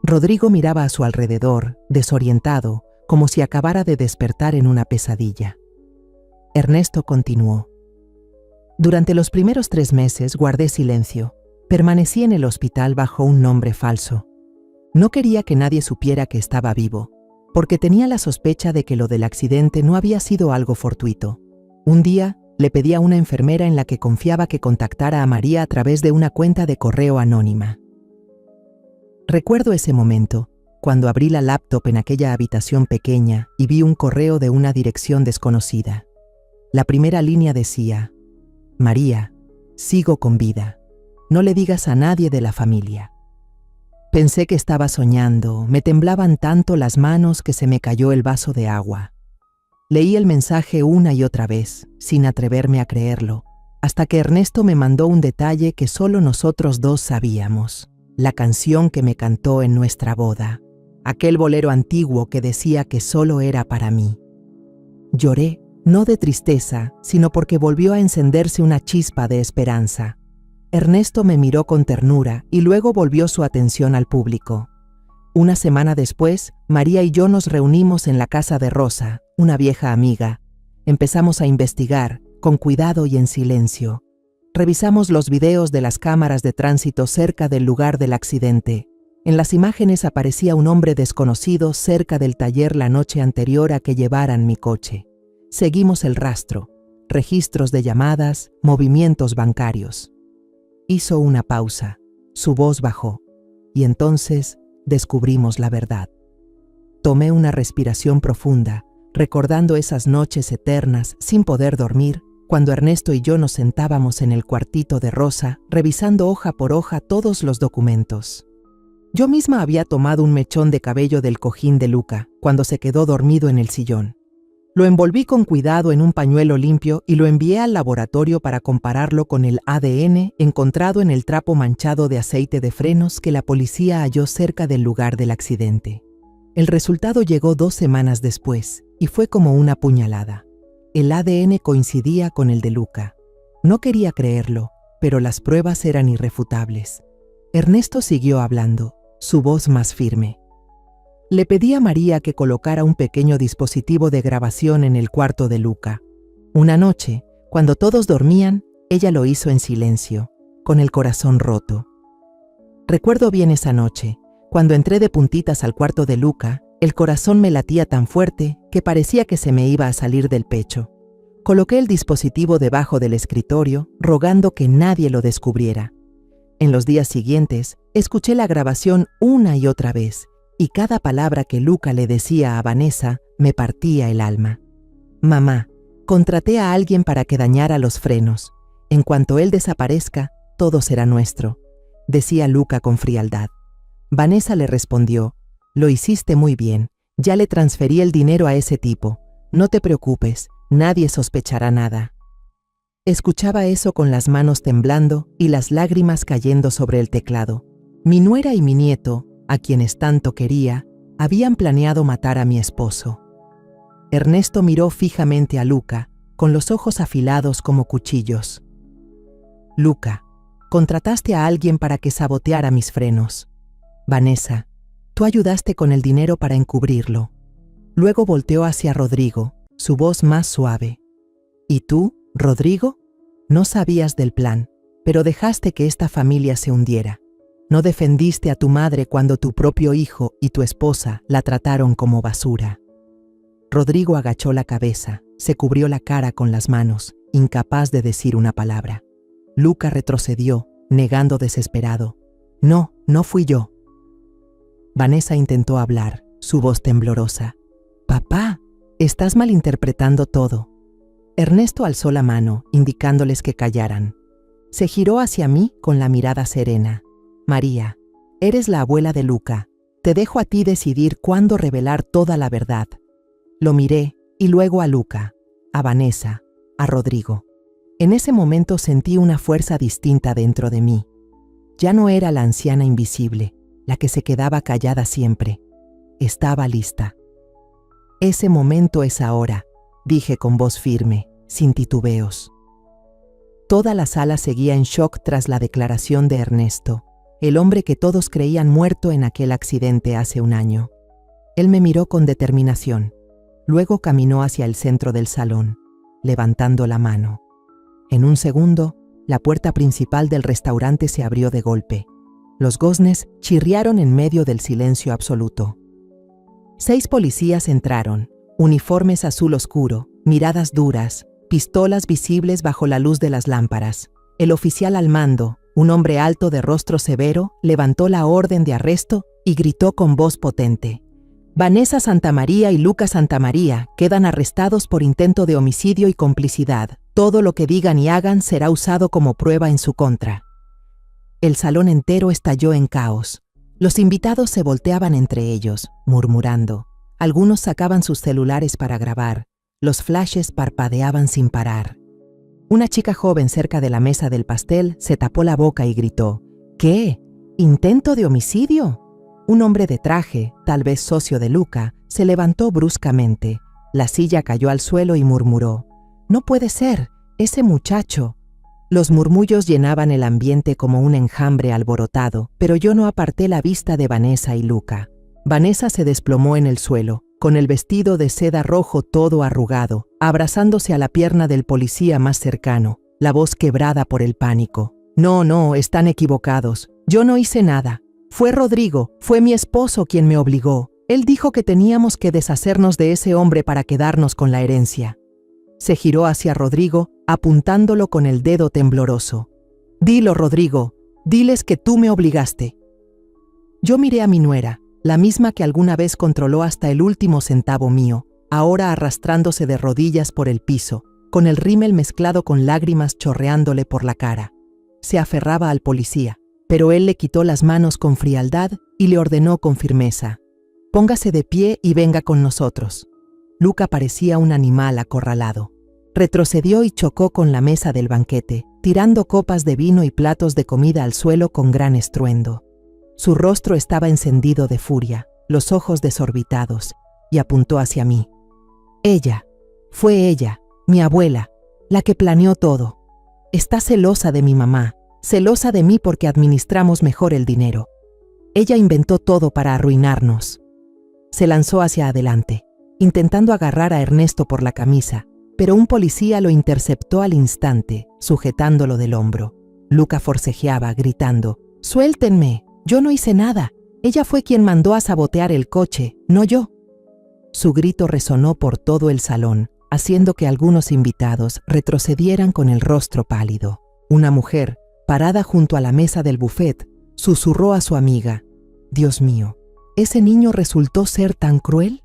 Rodrigo miraba a su alrededor, desorientado, como si acabara de despertar en una pesadilla. Ernesto continuó. Durante los primeros 3 meses guardé silencio. Permanecí en el hospital bajo un nombre falso. No quería que nadie supiera que estaba vivo, porque tenía la sospecha de que lo del accidente no había sido algo fortuito. Un día, le pedí a una enfermera en la que confiaba que contactara a María a través de una cuenta de correo anónima. Recuerdo ese momento, cuando abrí la laptop en aquella habitación pequeña y vi un correo de una dirección desconocida. La primera línea decía: María, sigo con vida. No le digas a nadie de la familia. Pensé que estaba soñando, me temblaban tanto las manos que se me cayó el vaso de agua. Leí el mensaje una y otra vez, sin atreverme a creerlo, hasta que Ernesto me mandó un detalle que solo nosotros 2 sabíamos: la canción que me cantó en nuestra boda, aquel bolero antiguo que decía que solo era para mí. Lloré, no de tristeza, sino porque volvió a encenderse una chispa de esperanza. Ernesto me miró con ternura y luego volvió su atención al público. Una semana después, María y yo nos reunimos en la casa de Rosa, una vieja amiga. Empezamos a investigar, con cuidado y en silencio. Revisamos los videos de las cámaras de tránsito cerca del lugar del accidente. En las imágenes aparecía un hombre desconocido cerca del taller la noche anterior a que llevaran mi coche. Seguimos el rastro, registros de llamadas, movimientos bancarios. Hizo una pausa, su voz bajó, y entonces descubrimos la verdad. Tomé una respiración profunda, recordando esas noches eternas sin poder dormir, cuando Ernesto y yo nos sentábamos en el cuartito de Rosa, revisando hoja por hoja todos los documentos. Yo misma había tomado un mechón de cabello del cojín de Luca, cuando se quedó dormido en el sillón. Lo envolví con cuidado en un pañuelo limpio y lo envié al laboratorio para compararlo con el ADN encontrado en el trapo manchado de aceite de frenos que la policía halló cerca del lugar del accidente. El resultado llegó 2 semanas después y fue como una puñalada. El ADN coincidía con el de Luca. No quería creerlo, pero las pruebas eran irrefutables. Ernesto siguió hablando, su voz más firme. Le pedí a María que colocara un pequeño dispositivo de grabación en el cuarto de Luca. Una noche, cuando todos dormían, ella lo hizo en silencio, con el corazón roto. Recuerdo bien esa noche, cuando entré de puntitas al cuarto de Luca, el corazón me latía tan fuerte que parecía que se me iba a salir del pecho. Coloqué el dispositivo debajo del escritorio, rogando que nadie lo descubriera. En los días siguientes, escuché la grabación una y otra vez, y cada palabra que Luca le decía a Vanessa me partía el alma. Mamá, contraté a alguien para que dañara los frenos. En cuanto él desaparezca, todo será nuestro, decía Luca con frialdad. Vanessa le respondió, lo hiciste muy bien, ya le transferí el dinero a ese tipo. No te preocupes, nadie sospechará nada. Escuchaba eso con las manos temblando y las lágrimas cayendo sobre el teclado. Mi nuera y mi nieto, a quienes tanto quería, habían planeado matar a mi esposo. Ernesto miró fijamente a Luca, con los ojos afilados como cuchillos. Luca, contrataste a alguien para que saboteara mis frenos. Vanessa, tú ayudaste con el dinero para encubrirlo. Luego volteó hacia Rodrigo, su voz más suave. ¿Y tú, Rodrigo? No sabías del plan, pero dejaste que esta familia se hundiera. No defendiste a tu madre cuando tu propio hijo y tu esposa la trataron como basura. Rodrigo agachó la cabeza, se cubrió la cara con las manos, incapaz de decir una palabra. Luca retrocedió, negando desesperado. No, no fui yo. Vanessa intentó hablar, su voz temblorosa. Papá, estás malinterpretando todo. Ernesto alzó la mano, indicándoles que callaran. Se giró hacia mí con la mirada serena. María, eres la abuela de Luca. Te dejo a ti decidir cuándo revelar toda la verdad. Lo miré, y luego a Luca, a Vanessa, a Rodrigo. En ese momento sentí una fuerza distinta dentro de mí. Ya no era la anciana invisible, la que se quedaba callada siempre. Estaba lista. Ese momento es ahora, dije con voz firme, sin titubeos. Toda la sala seguía en shock tras la declaración de Ernesto, el hombre que todos creían muerto en aquel accidente hace un año. Él me miró con determinación. Luego caminó hacia el centro del salón, levantando la mano. En un segundo, la puerta principal del restaurante se abrió de golpe. Los goznes chirriaron en medio del silencio absoluto. 6 policías entraron, uniformes azul oscuro, miradas duras, pistolas visibles bajo la luz de las lámparas. El oficial al mando, un hombre alto de rostro severo, levantó la orden de arresto y gritó con voz potente. Vanessa Santamaría y Luca Santamaría quedan arrestados por intento de homicidio y complicidad. Todo lo que digan y hagan será usado como prueba en su contra. El salón entero estalló en caos. Los invitados se volteaban entre ellos, murmurando. Algunos sacaban sus celulares para grabar. Los flashes parpadeaban sin parar. Una chica joven cerca de la mesa del pastel se tapó la boca y gritó. ¿Qué? ¿Intento de homicidio? Un hombre de traje, tal vez socio de Luca, se levantó bruscamente. La silla cayó al suelo y murmuró. No puede ser, ese muchacho. Los murmullos llenaban el ambiente como un enjambre alborotado, pero yo no aparté la vista de Vanessa y Luca. Vanessa se desplomó en el suelo, con el vestido de seda rojo todo arrugado, abrazándose a la pierna del policía más cercano, la voz quebrada por el pánico. No, están equivocados. Yo no hice nada. Fue Rodrigo, fue mi esposo quien me obligó. Él dijo que teníamos que deshacernos de ese hombre para quedarnos con la herencia. Se giró hacia Rodrigo, apuntándolo con el dedo tembloroso. Dilo, Rodrigo, diles que tú me obligaste. Yo miré a mi nuera, la misma que alguna vez controló hasta el último centavo mío, ahora arrastrándose de rodillas por el piso, con el rímel mezclado con lágrimas chorreándole por la cara. Se aferraba al policía, pero él le quitó las manos con frialdad y le ordenó con firmeza. Póngase de pie y venga con nosotros. Luca parecía un animal acorralado. Retrocedió y chocó con la mesa del banquete, tirando copas de vino y platos de comida al suelo con gran estruendo. Su rostro estaba encendido de furia, los ojos desorbitados, y apuntó hacia mí. Fue ella, mi abuela, la que planeó todo. Está celosa de mi mamá, celosa de mí porque administramos mejor el dinero. Ella inventó todo para arruinarnos. Se lanzó hacia adelante, intentando agarrar a Ernesto por la camisa, pero un policía lo interceptó al instante, sujetándolo del hombro. Luca forcejeaba, gritando: «¡Suéltenme! Yo no hice nada. Ella fue quien mandó a sabotear el coche, no yo». Su grito resonó por todo el salón, haciendo que algunos invitados retrocedieran con el rostro pálido. Una mujer, parada junto a la mesa del buffet, susurró a su amiga: «Dios mío, ¿ese niño resultó ser tan cruel?».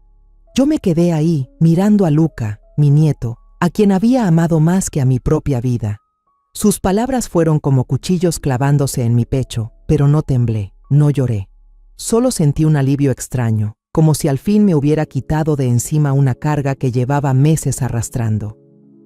Yo me quedé ahí, mirando a Luca, mi nieto, a quien había amado más que a mi propia vida. Sus palabras fueron como cuchillos clavándose en mi pecho, pero no temblé, no lloré. Solo sentí un alivio extraño, como si al fin me hubiera quitado de encima una carga que llevaba meses arrastrando.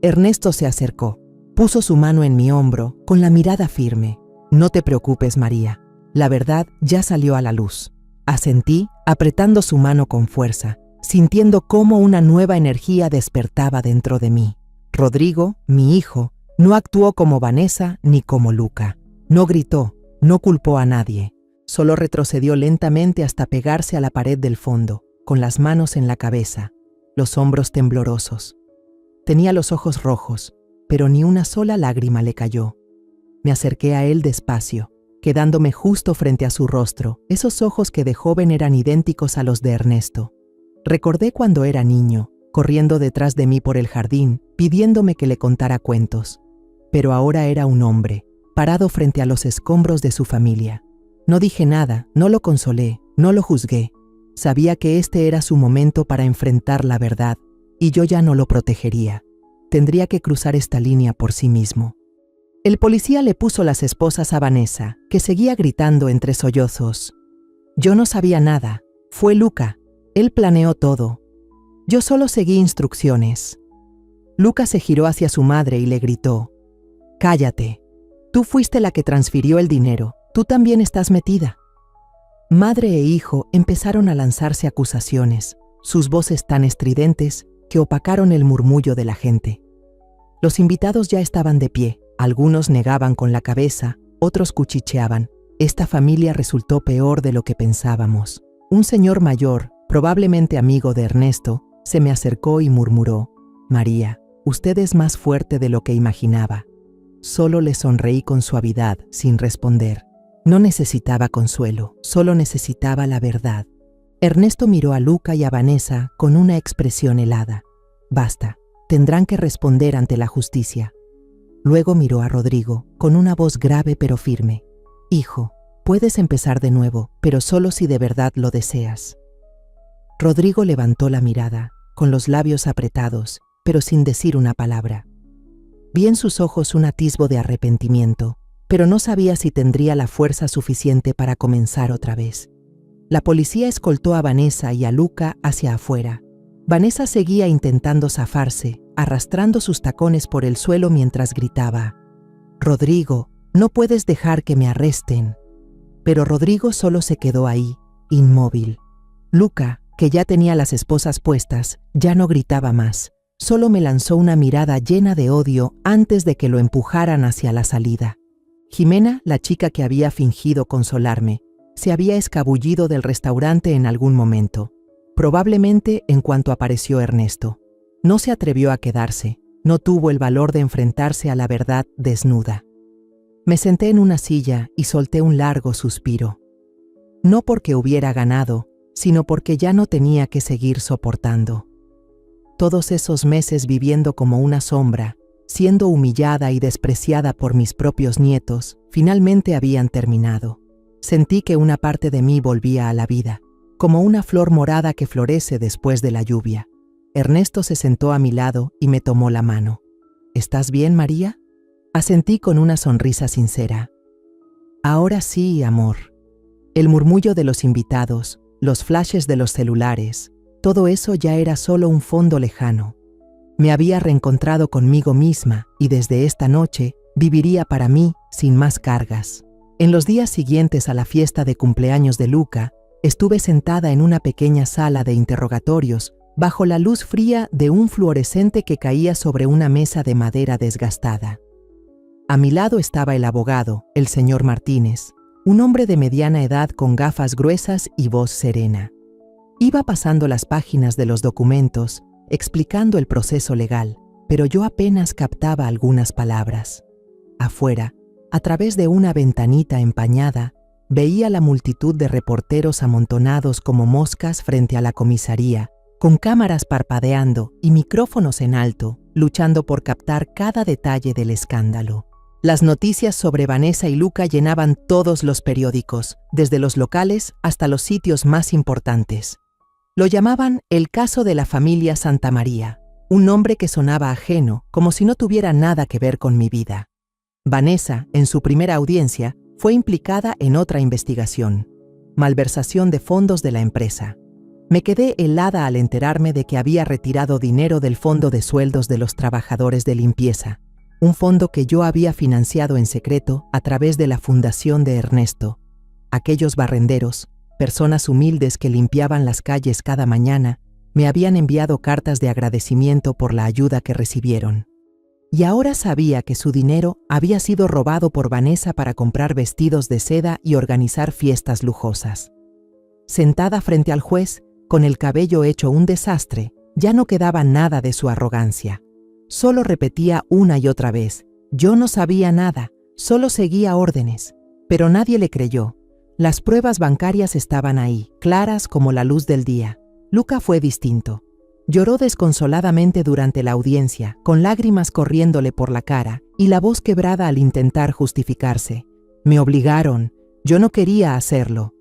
Ernesto se acercó, puso su mano en mi hombro, con la mirada firme. «No te preocupes, María. La verdad ya salió a la luz». Asentí, apretando su mano con fuerza, sintiendo cómo una nueva energía despertaba dentro de mí. Rodrigo, mi hijo, no actuó como Vanessa ni como Luca. No gritó, no culpó a nadie. Solo retrocedió lentamente hasta pegarse a la pared del fondo, con las manos en la cabeza, los hombros temblorosos. Tenía los ojos rojos, pero ni una sola lágrima le cayó. Me acerqué a él despacio, quedándome justo frente a su rostro, esos ojos que de joven eran idénticos a los de Ernesto. Recordé cuando era niño, corriendo detrás de mí por el jardín, pidiéndome que le contara cuentos. Pero ahora era un hombre, parado frente a los escombros de su familia. No dije nada, no lo consolé, no lo juzgué. Sabía que este era su momento para enfrentar la verdad, y yo ya no lo protegería. Tendría que cruzar esta línea por sí mismo. El policía le puso las esposas a Vanessa, que seguía gritando entre sollozos: «Yo no sabía nada, fue Luca. Él planeó todo. Yo solo seguí instrucciones». Luca se giró hacia su madre y le gritó: «Cállate. Tú fuiste la que transfirió el dinero. Tú también estás metida». Madre e hijo empezaron a lanzarse acusaciones, sus voces tan estridentes que opacaron el murmullo de la gente. Los invitados ya estaban de pie. Algunos negaban con la cabeza, otros cuchicheaban. Esta familia resultó peor de lo que pensábamos. Un señor mayor, probablemente amigo de Ernesto, se me acercó y murmuró: «María, usted es más fuerte de lo que imaginaba». Solo le sonreí con suavidad, sin responder. No necesitaba consuelo, solo necesitaba la verdad. Ernesto miró a Luca y a Vanessa con una expresión helada. «Basta, tendrán que responder ante la justicia». Luego miró a Rodrigo, con una voz grave pero firme: «Hijo, puedes empezar de nuevo, pero solo si de verdad lo deseas». Rodrigo levantó la mirada, con los labios apretados, pero sin decir una palabra. Vi en sus ojos un atisbo de arrepentimiento, pero no sabía si tendría la fuerza suficiente para comenzar otra vez. La policía escoltó a Vanessa y a Luca hacia afuera. Vanessa seguía intentando zafarse, arrastrando sus tacones por el suelo mientras gritaba: «Rodrigo, no puedes dejar que me arresten». Pero Rodrigo solo se quedó ahí, inmóvil. Luca, que ya tenía las esposas puestas, ya no gritaba más. Solo me lanzó una mirada llena de odio antes de que lo empujaran hacia la salida. Jimena, la chica que había fingido consolarme, se había escabullido del restaurante en algún momento, probablemente en cuanto apareció Ernesto. No se atrevió a quedarse, no tuvo el valor de enfrentarse a la verdad desnuda. Me senté en una silla y solté un largo suspiro. No porque hubiera ganado, sino porque ya no tenía que seguir soportando. Todos esos meses viviendo como una sombra, siendo humillada y despreciada por mis propios nietos, finalmente habían terminado. Sentí que una parte de mí volvía a la vida, como una flor morada que florece después de la lluvia. Ernesto se sentó a mi lado y me tomó la mano. «¿Estás bien, María?». Asentí con una sonrisa sincera. «Ahora sí, amor». El murmullo de los invitados, los flashes de los celulares, todo eso ya era solo un fondo lejano. Me había reencontrado conmigo misma y desde esta noche viviría para mí sin más cargas. En los días siguientes a la fiesta de cumpleaños de Luca, estuve sentada en una pequeña sala de interrogatorios bajo la luz fría de un fluorescente que caía sobre una mesa de madera desgastada. A mi lado estaba el abogado, el señor Martínez, un hombre de mediana edad con gafas gruesas y voz serena. Iba pasando las páginas de los documentos, explicando el proceso legal, pero yo apenas captaba algunas palabras. Afuera, a través de una ventanita empañada, veía la multitud de reporteros amontonados como moscas frente a la comisaría, con cámaras parpadeando y micrófonos en alto, luchando por captar cada detalle del escándalo. Las noticias sobre Vanessa y Luca llenaban todos los periódicos, desde los locales hasta los sitios más importantes. Lo llamaban el caso de la familia Santamaría, un nombre que sonaba ajeno, como si no tuviera nada que ver con mi vida. Vanessa, en su primera audiencia, fue implicada en otra investigación, malversación de fondos de la empresa. Me quedé helada al enterarme de que había retirado dinero del fondo de sueldos de los trabajadores de limpieza, un fondo que yo había financiado en secreto a través de la fundación de Ernesto. Aquellos barrenderos, personas humildes que limpiaban las calles cada mañana, me habían enviado cartas de agradecimiento por la ayuda que recibieron. Y ahora sabía que su dinero había sido robado por Vanessa para comprar vestidos de seda y organizar fiestas lujosas. Sentada frente al juez, con el cabello hecho un desastre, ya no quedaba nada de su arrogancia. Solo repetía una y otra vez: yo no sabía nada, solo seguía órdenes. Pero nadie le creyó. Las pruebas bancarias estaban ahí, claras como la luz del día. Luca fue distinto. Lloró desconsoladamente durante la audiencia, con lágrimas corriéndole por la cara y la voz quebrada al intentar justificarse. Me obligaron, yo no quería hacerlo.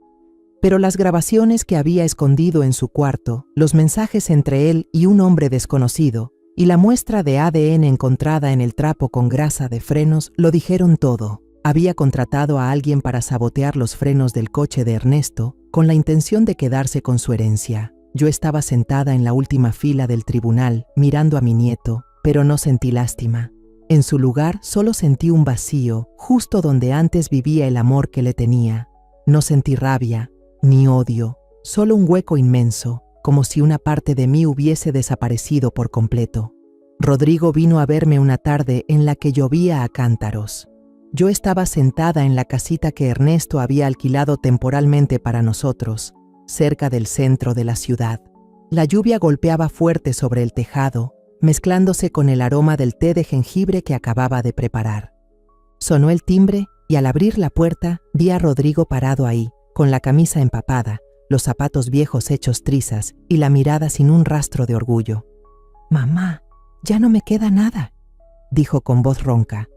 Pero las grabaciones que había escondido en su cuarto, los mensajes entre él y un hombre desconocido, y la muestra de ADN encontrada en el trapo con grasa de frenos lo dijeron todo. Había contratado a alguien para sabotear los frenos del coche de Ernesto con la intención de quedarse con su herencia. Yo estaba sentada en la última fila del tribunal, mirando a mi nieto, pero no sentí lástima. En su lugar solo sentí un vacío, justo donde antes vivía el amor que le tenía. No sentí rabia, ni odio, solo un hueco inmenso, como si una parte de mí hubiese desaparecido por completo. Rodrigo vino a verme una tarde en la que llovía a cántaros. Yo estaba sentada en la casita que Ernesto había alquilado temporalmente para nosotros, cerca del centro de la ciudad. La lluvia golpeaba fuerte sobre el tejado, mezclándose con el aroma del té de jengibre que acababa de preparar. Sonó el timbre y al abrir la puerta vi a Rodrigo parado ahí, con la camisa empapada, los zapatos viejos hechos trizas y la mirada sin un rastro de orgullo. «Mamá, ya no me queda nada», dijo con voz ronca.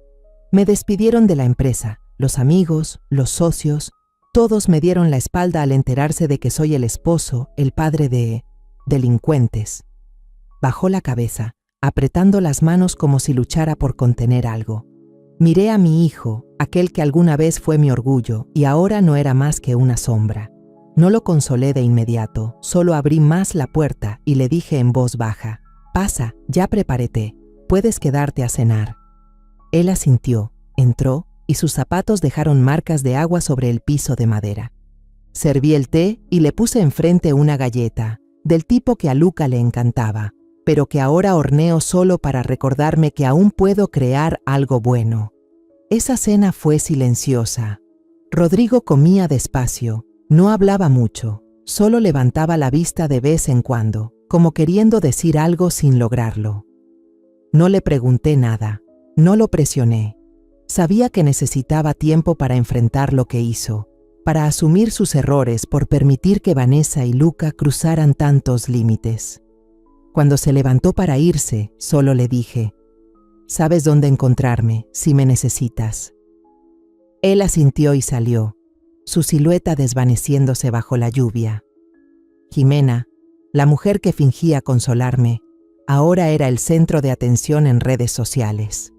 Me despidieron de la empresa, los amigos, los socios, todos me dieron la espalda al enterarse de que soy el esposo, el padre de delincuentes. Bajó la cabeza, apretando las manos como si luchara por contener algo. Miré a mi hijo, aquel que alguna vez fue mi orgullo y ahora no era más que una sombra. No lo consolé de inmediato, solo abrí más la puerta y le dije en voz baja: «Pasa, ya preparé té, puedes quedarte a cenar». Él asintió, entró y sus zapatos dejaron marcas de agua sobre el piso de madera. Serví el té y le puse enfrente una galleta, del tipo que a Luca le encantaba, pero que ahora horneo solo para recordarme que aún puedo crear algo bueno. Esa cena fue silenciosa. Rodrigo comía despacio, no hablaba mucho, solo levantaba la vista de vez en cuando, como queriendo decir algo sin lograrlo. No le pregunté nada. No lo presioné. Sabía que necesitaba tiempo para enfrentar lo que hizo, para asumir sus errores por permitir que Vanessa y Luca cruzaran tantos límites. Cuando se levantó para irse, solo le dije: «Sabes dónde encontrarme, si me necesitas». Él asintió y salió, su silueta desvaneciéndose bajo la lluvia. Jimena, la mujer que fingía consolarme, ahora era el centro de atención en redes sociales.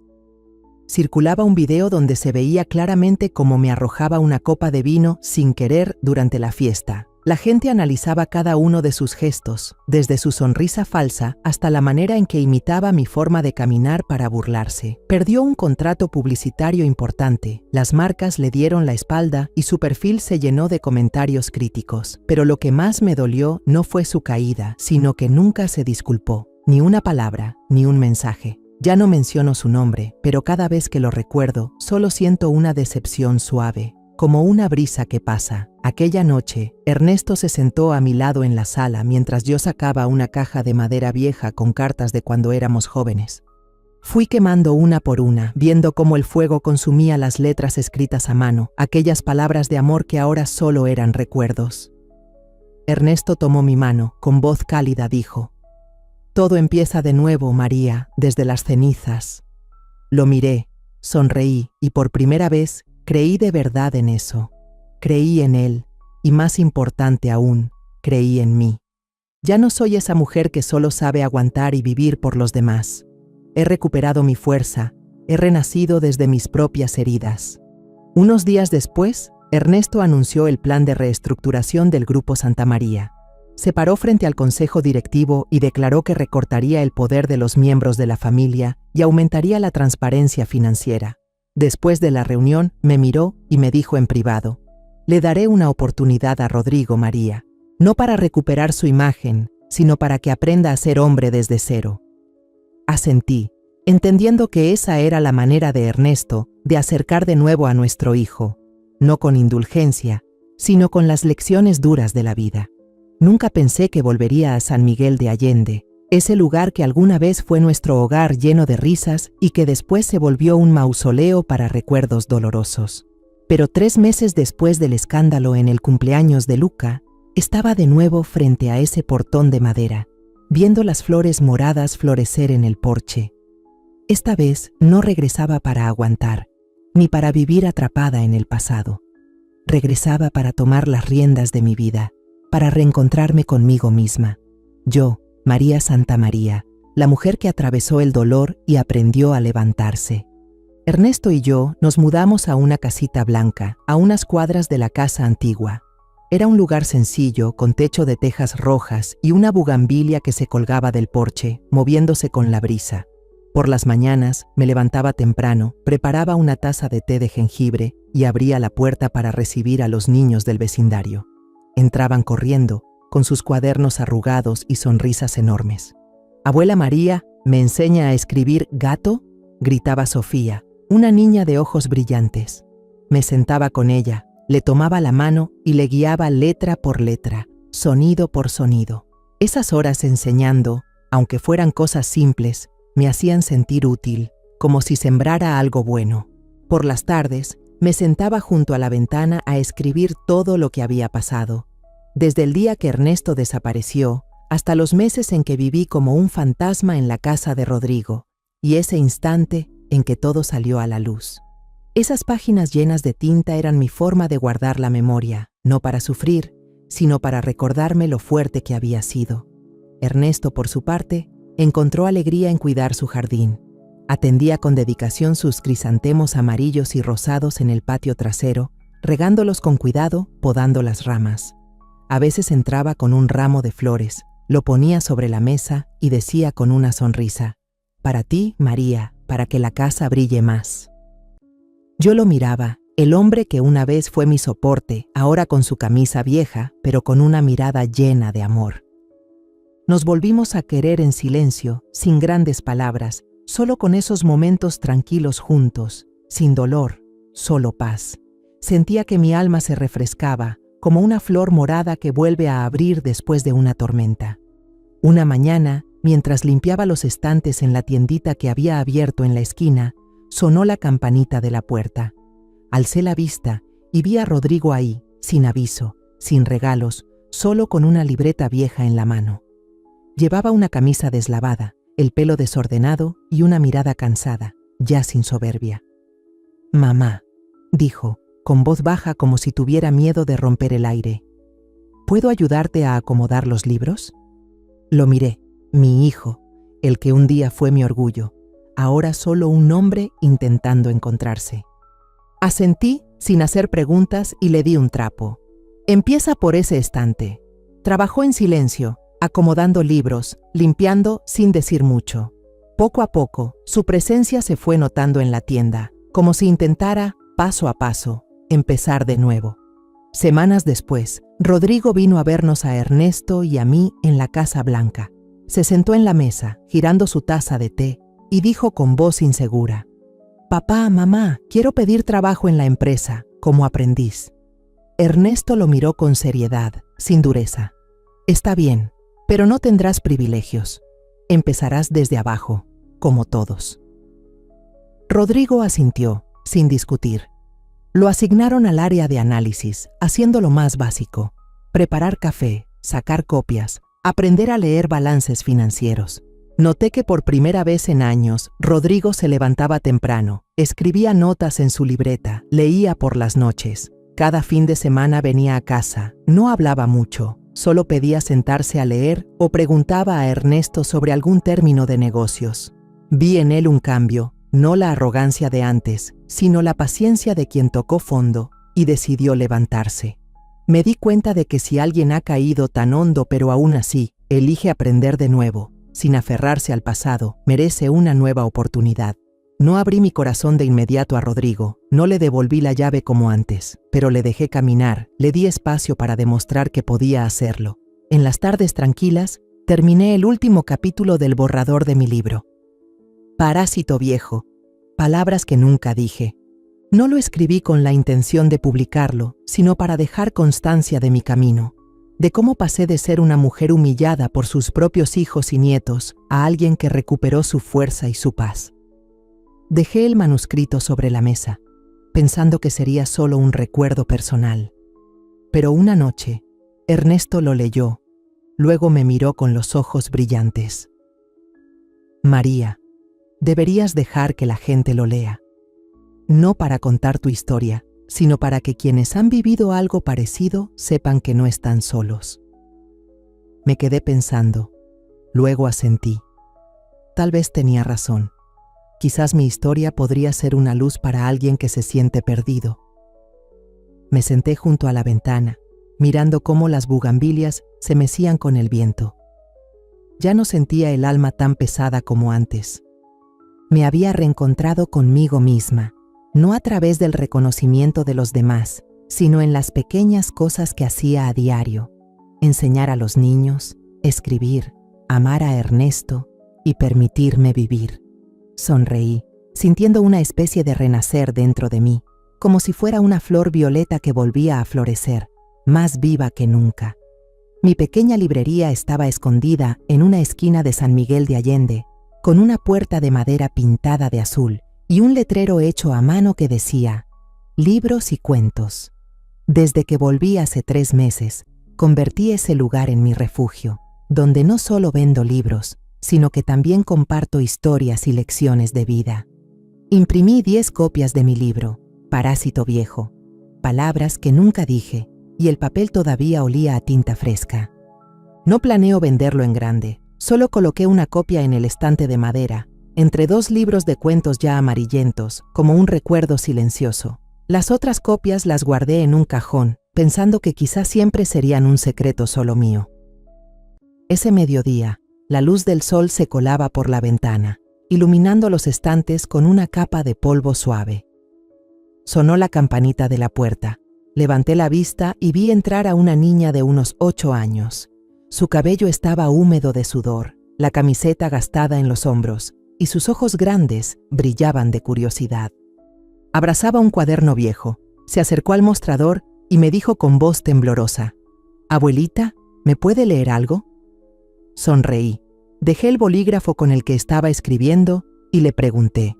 Circulaba un video donde se veía claramente cómo me arrojaba una copa de vino sin querer durante la fiesta, La gente analizaba cada uno de sus gestos, desde su sonrisa falsa hasta la manera en que imitaba mi forma de caminar para burlarse. Perdió un contrato publicitario importante, las marcas le dieron la espalda y su perfil se llenó de comentarios críticos. Pero lo que más me dolió no fue su caída, sino que nunca se disculpó, ni una palabra, ni un mensaje. Ya no menciono su nombre, pero cada vez que lo recuerdo, solo siento una decepción suave, como una brisa que pasa. Aquella noche, Ernesto se sentó a mi lado en la sala mientras yo sacaba una caja de madera vieja con cartas de cuando éramos jóvenes. Fui quemando una por una, viendo cómo el fuego consumía las letras escritas a mano, aquellas palabras de amor que ahora solo eran recuerdos. Ernesto tomó mi mano, con voz cálida dijo: «Todo empieza de nuevo, María, desde las cenizas». Lo miré, sonreí y por primera vez creí de verdad en eso. Creí en él y, más importante aún, creí en mí. Ya no soy esa mujer que solo sabe aguantar y vivir por los demás. He recuperado mi fuerza, he renacido desde mis propias heridas. Unos días después, Ernesto anunció el plan de reestructuración del Grupo Santa María. Se paró frente al consejo directivo y declaró que recortaría el poder de los miembros de la familia y aumentaría la transparencia financiera. Después de la reunión, me miró y me dijo en privado: «Le daré una oportunidad a Rodrigo, María, no para recuperar su imagen, sino para que aprenda a ser hombre desde cero». Asentí, entendiendo que esa era la manera de Ernesto de acercar de nuevo a nuestro hijo, no con indulgencia, sino con las lecciones duras de la vida. Nunca pensé que volvería a San Miguel de Allende, ese lugar que alguna vez fue nuestro hogar lleno de risas y que después se volvió un mausoleo para recuerdos dolorosos. Pero 3 meses después del escándalo en el cumpleaños de Luca, estaba de nuevo frente a ese portón de madera, viendo las flores moradas florecer en el porche. Esta vez no regresaba para aguantar, ni para vivir atrapada en el pasado. Regresaba para tomar las riendas de mi vida, para reencontrarme conmigo misma. Yo, María Santa María, la mujer que atravesó el dolor y aprendió a levantarse. Ernesto y yo nos mudamos a una casita blanca, a unas cuadras de la casa antigua. Era un lugar sencillo, con techo de tejas rojas y una bugambilia que se colgaba del porche, moviéndose con la brisa. Por las mañanas me levantaba temprano, preparaba una taza de té de jengibre y abría la puerta para recibir a los niños del vecindario. Entraban corriendo, con sus cuadernos arrugados y sonrisas enormes. «Abuela María, ¿me enseña a escribir gato?», gritaba Sofía, una niña de ojos brillantes. Me sentaba con ella, le tomaba la mano y le guiaba letra por letra, sonido por sonido. Esas horas enseñando, aunque fueran cosas simples, me hacían sentir útil, como si sembrara algo bueno. Por las tardes, me sentaba junto a la ventana a escribir todo lo que había pasado, desde el día que Ernesto desapareció hasta los meses en que viví como un fantasma en la casa de Rodrigo, y ese instante en que todo salió a la luz. Esas páginas llenas de tinta eran mi forma de guardar la memoria, no para sufrir, sino para recordarme lo fuerte que había sido. Ernesto, por su parte, encontró alegría en cuidar su jardín. Atendía con dedicación sus crisantemos amarillos y rosados en el patio trasero, regándolos con cuidado, podando las ramas. A veces entraba con un ramo de flores, lo ponía sobre la mesa y decía con una sonrisa: «Para ti, María, para que la casa brille más». Yo lo miraba, el hombre que una vez fue mi soporte, ahora con su camisa vieja, pero con una mirada llena de amor. Nos volvimos a querer en silencio, sin grandes palabras, solo con esos momentos tranquilos juntos, sin dolor, solo paz. Sentía que mi alma se refrescaba, como una flor morada que vuelve a abrir después de una tormenta. Una mañana, mientras limpiaba los estantes en la tiendita que había abierto en la esquina, sonó la campanita de la puerta. Alcé la vista y vi a Rodrigo ahí, sin aviso, sin regalos, solo con una libreta vieja en la mano. Llevaba una camisa deslavada, el pelo desordenado y una mirada cansada, ya sin soberbia. «Mamá», dijo, con voz baja como si tuviera miedo de romper el aire, «¿puedo ayudarte a acomodar los libros?». Lo miré, mi hijo, el que un día fue mi orgullo, ahora solo un hombre intentando encontrarse. Asentí sin hacer preguntas y le di un trapo. Empieza por ese estante. Trabajó en silencio, acomodando libros, limpiando sin decir mucho. Poco a poco, su presencia se fue notando en la tienda, como si intentara, paso a paso, empezar de nuevo. Semanas después, Rodrigo vino a vernos a Ernesto y a mí en la Casa Blanca. Se sentó en la mesa, girando su taza de té, y dijo con voz insegura: «Papá, mamá, quiero pedir trabajo en la empresa, como aprendiz». Ernesto lo miró con seriedad, sin dureza. «Está bien, pero no tendrás privilegios. Empezarás desde abajo, como todos». Rodrigo asintió, sin discutir. Lo asignaron al área de análisis, haciendo lo más básico: preparar café, sacar copias, aprender a leer balances financieros. Noté que por primera vez en años, Rodrigo se levantaba temprano, escribía notas en su libreta, leía por las noches. Cada fin de semana venía a casa, no hablaba mucho, solo pedía sentarse a leer o preguntaba a Ernesto sobre algún término de negocios. Vi en él un cambio, no la arrogancia de antes, sino la paciencia de quien tocó fondo y decidió levantarse. Me di cuenta de que si alguien ha caído tan hondo pero aún así elige aprender de nuevo, sin aferrarse al pasado, merece una nueva oportunidad. No abrí mi corazón de inmediato a Rodrigo, no le devolví la llave como antes, pero le dejé caminar, le di espacio para demostrar que podía hacerlo. En las tardes tranquilas, terminé el último capítulo del borrador de mi libro. Parásito viejo, palabras que nunca dije. No lo escribí con la intención de publicarlo, sino para dejar constancia de mi camino, de cómo pasé de ser una mujer humillada por sus propios hijos y nietos a alguien que recuperó su fuerza y su paz. Dejé el manuscrito sobre la mesa, pensando que sería solo un recuerdo personal. Pero una noche, Ernesto lo leyó, luego me miró con los ojos brillantes. «María, deberías dejar que la gente lo lea. No para contar tu historia, sino para que quienes han vivido algo parecido sepan que no están solos». Me quedé pensando, luego asentí. Tal vez tenía razón. Quizás mi historia podría ser una luz para alguien que se siente perdido. Me senté junto a la ventana, mirando cómo las bugambilias se mecían con el viento. Ya no sentía el alma tan pesada como antes. Me había reencontrado conmigo misma, no a través del reconocimiento de los demás, sino en las pequeñas cosas que hacía a diario: enseñar a los niños, escribir, amar a Ernesto y permitirme vivir. Sonreí, sintiendo una especie de renacer dentro de mí, como si fuera una flor violeta que volvía a florecer, más viva que nunca. Mi pequeña librería estaba escondida en una esquina de San Miguel de Allende, con una puerta de madera pintada de azul y un letrero hecho a mano que decía: «Libros y cuentos». Desde que volví hace 3 meses, convertí ese lugar en mi refugio, donde no solo vendo libros, sino que también comparto historias y lecciones de vida. Imprimí 10 copias de mi libro, Parásito viejo, palabras que nunca dije, y el papel todavía olía a tinta fresca. No planeo venderlo en grande, solo coloqué una copia en el estante de madera, entre 2 libros de cuentos ya amarillentos, como un recuerdo silencioso. Las otras copias las guardé en un cajón, pensando que quizás siempre serían un secreto solo mío. Ese mediodía, la luz del sol se colaba por la ventana, iluminando los estantes con una capa de polvo suave. Sonó la campanita de la puerta. Levanté la vista y vi entrar a una niña de unos 8 años. Su cabello estaba húmedo de sudor, la camiseta gastada en los hombros, y sus ojos grandes brillaban de curiosidad. Abrazaba un cuaderno viejo, se acercó al mostrador y me dijo con voz temblorosa: «Abuelita, ¿me puede leer algo?». Sonreí, dejé el bolígrafo con el que estaba escribiendo y le pregunté: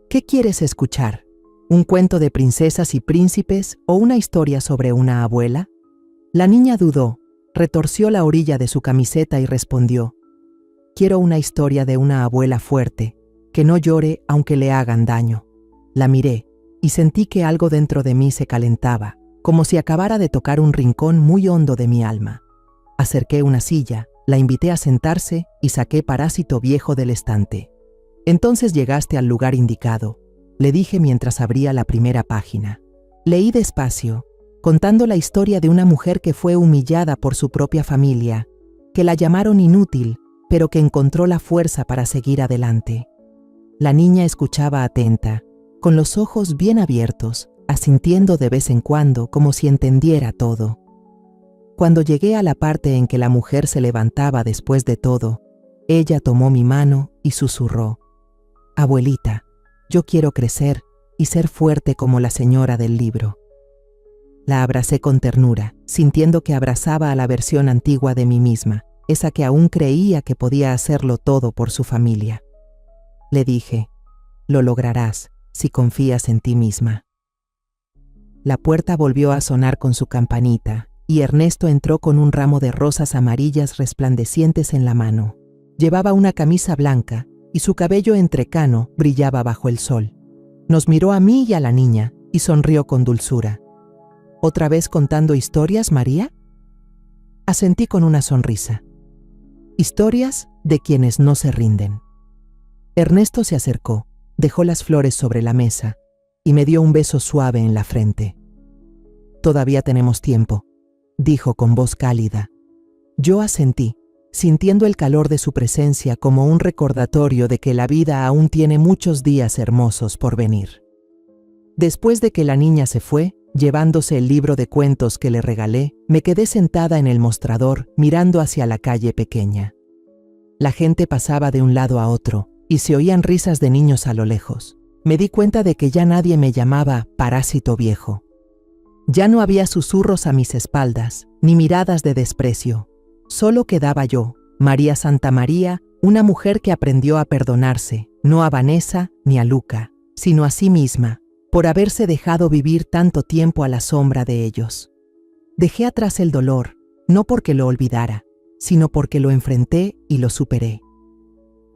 «¿Qué quieres escuchar? ¿Un cuento de princesas y príncipes o una historia sobre una abuela?». La niña dudó, retorció la orilla de su camiseta y respondió: «Quiero una historia de una abuela fuerte, que no llore aunque le hagan daño». La miré y sentí que algo dentro de mí se calentaba, como si acabara de tocar un rincón muy hondo de mi alma. Acerqué una silla, la invité a sentarse y saqué Parásito viejo del estante. «Entonces llegaste al lugar indicado», le dije mientras abría la primera página. Leí despacio, contando la historia de una mujer que fue humillada por su propia familia, que la llamaron inútil, pero que encontró la fuerza para seguir adelante. La niña escuchaba atenta, con los ojos bien abiertos, asintiendo de vez en cuando como si entendiera todo. Cuando llegué a la parte en que la mujer se levantaba después de todo, ella tomó mi mano y susurró: «Abuelita, yo quiero crecer y ser fuerte como la señora del libro». La abracé con ternura, sintiendo que abrazaba a la versión antigua de mí misma, esa que aún creía que podía hacerlo todo por su familia. Le dije: «Lo lograrás si confías en ti misma». La puerta volvió a sonar con su campanita, y Ernesto entró con un ramo de rosas amarillas resplandecientes en la mano. Llevaba una camisa blanca, y su cabello entrecano brillaba bajo el sol. Nos miró a mí y a la niña, y sonrió con dulzura. «¿Otra vez contando historias, María?». Asentí con una sonrisa. Historias de quienes no se rinden. Ernesto se acercó, dejó las flores sobre la mesa y me dio un beso suave en la frente. «Todavía tenemos tiempo», dijo con voz cálida. Yo asentí, sintiendo el calor de su presencia como un recordatorio de que la vida aún tiene muchos días hermosos por venir. Después de que la niña se fue, llevándose el libro de cuentos que le regalé, me quedé sentada en el mostrador mirando hacia la calle pequeña. La gente pasaba de un lado a otro y se oían risas de niños a lo lejos. Me di cuenta de que ya nadie me llamaba parásito viejo. Ya no había susurros a mis espaldas, ni miradas de desprecio. Solo quedaba yo, María Santamaría, una mujer que aprendió a perdonarse, no a Vanessa ni a Luca, sino a sí misma, por haberse dejado vivir tanto tiempo a la sombra de ellos. Dejé atrás el dolor, no porque lo olvidara, sino porque lo enfrenté y lo superé.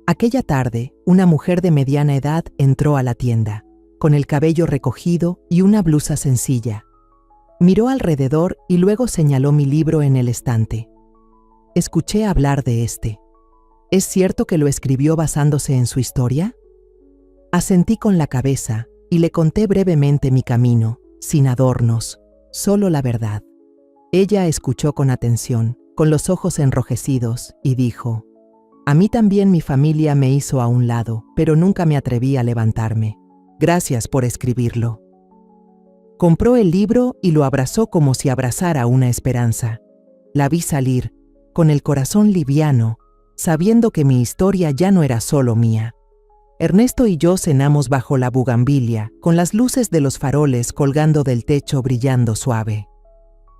Aquella tarde, una mujer de mediana edad entró a la tienda, con el cabello recogido y una blusa sencilla. Miró alrededor y luego señaló mi libro en el estante. Escuché hablar de este. ¿Es cierto que lo escribió basándose en su historia? Asentí con la cabeza y le conté brevemente mi camino, sin adornos, solo la verdad. Ella escuchó con atención, con los ojos enrojecidos, y dijo: «A mí también mi familia me hizo a un lado, pero nunca me atreví a levantarme. Gracias por escribirlo». Compró el libro y lo abrazó como si abrazara una esperanza. La vi salir, con el corazón liviano, sabiendo que mi historia ya no era solo mía. Ernesto y yo cenamos bajo la bugambilia, con las luces de los faroles colgando del techo brillando suave.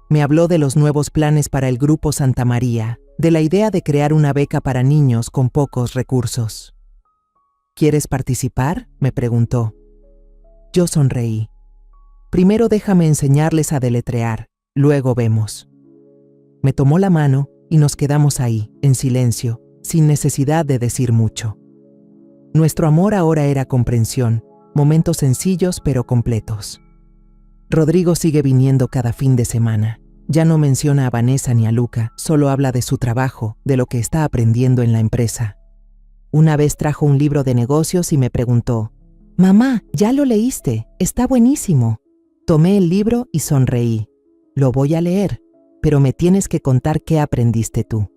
Me habló de los nuevos planes para el Grupo Santamaría, de la idea de crear una beca para niños con pocos recursos. «¿Quieres participar?», me preguntó. Yo sonreí. «Primero déjame enseñarles a deletrear, luego vemos». Me tomó la mano y nos quedamos ahí, en silencio, sin necesidad de decir mucho. Nuestro amor ahora era comprensión, momentos sencillos pero completos. Rodrigo sigue viniendo cada fin de semana. Ya no menciona a Vanessa ni a Luca, solo habla de su trabajo, de lo que está aprendiendo en la empresa. Una vez trajo un libro de negocios y me preguntó: «Mamá, ¿ya lo leíste? Está buenísimo». Tomé el libro y sonreí. «Lo voy a leer, pero me tienes que contar qué aprendiste tú».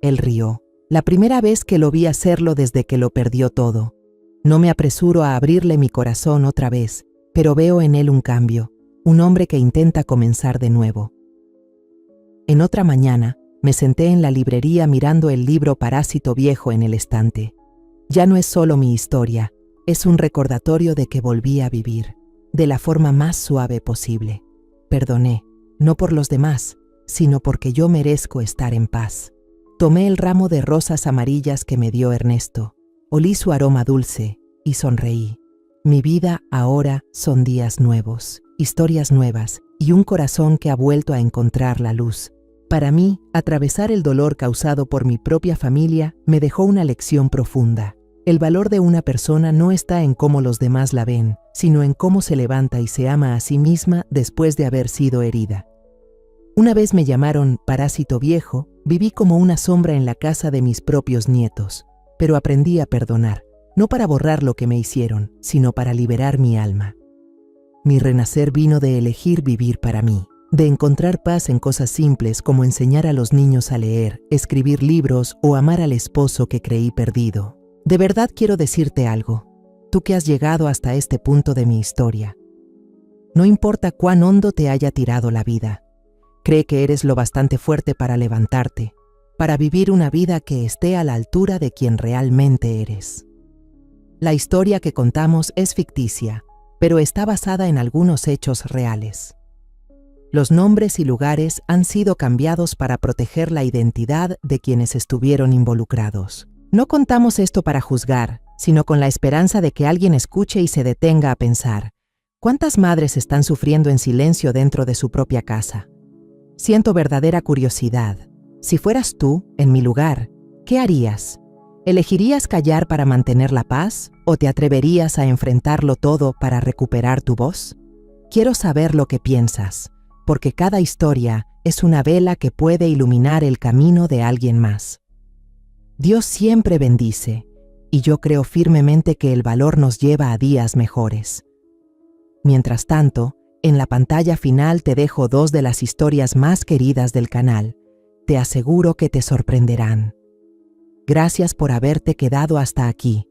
Él rió. La primera vez que lo vi hacerlo desde que lo perdió todo. No me apresuro a abrirle mi corazón otra vez, pero veo en él un cambio, un hombre que intenta comenzar de nuevo. En otra mañana, me senté en la librería mirando el libro Parásito Viejo en el estante. Ya no es solo mi historia, es un recordatorio de que volví a vivir, de la forma más suave posible. Perdoné, no por los demás, sino porque yo merezco estar en paz. Tomé el ramo de rosas amarillas que me dio Ernesto, olí su aroma dulce y sonreí. Mi vida ahora son días nuevos, historias nuevas y un corazón que ha vuelto a encontrar la luz. Para mí, atravesar el dolor causado por mi propia familia me dejó una lección profunda. El valor de una persona no está en cómo los demás la ven, sino en cómo se levanta y se ama a sí misma después de haber sido herida. Una vez me llamaron parásito viejo, viví como una sombra en la casa de mis propios nietos, pero aprendí a perdonar, no para borrar lo que me hicieron, sino para liberar mi alma. Mi renacer vino de elegir vivir para mí. de encontrar paz en cosas simples como enseñar a los niños a leer, escribir libros o amar al esposo que creí perdido. De verdad quiero decirte algo, tú que has llegado hasta este punto de mi historia. No importa cuán hondo te haya tirado la vida, cree que eres lo bastante fuerte para levantarte, para vivir una vida que esté a la altura de quien realmente eres. La historia que contamos es ficticia, pero está basada en algunos hechos reales. Los nombres y lugares han sido cambiados para proteger la identidad de quienes estuvieron involucrados. No contamos esto para juzgar, sino con la esperanza de que alguien escuche y se detenga a pensar, ¿cuántas madres están sufriendo en silencio dentro de su propia casa? Siento verdadera curiosidad. Si fueras tú, en mi lugar, ¿qué harías? ¿Elegirías callar para mantener la paz o te atreverías a enfrentarlo todo para recuperar tu voz? Quiero saber lo que piensas, porque cada historia es una vela que puede iluminar el camino de alguien más. Dios siempre bendice, y yo creo firmemente que el valor nos lleva a días mejores. Mientras tanto, en la pantalla final te dejo 2 de las historias más queridas del canal. Te aseguro que te sorprenderán. Gracias por haberte quedado hasta aquí.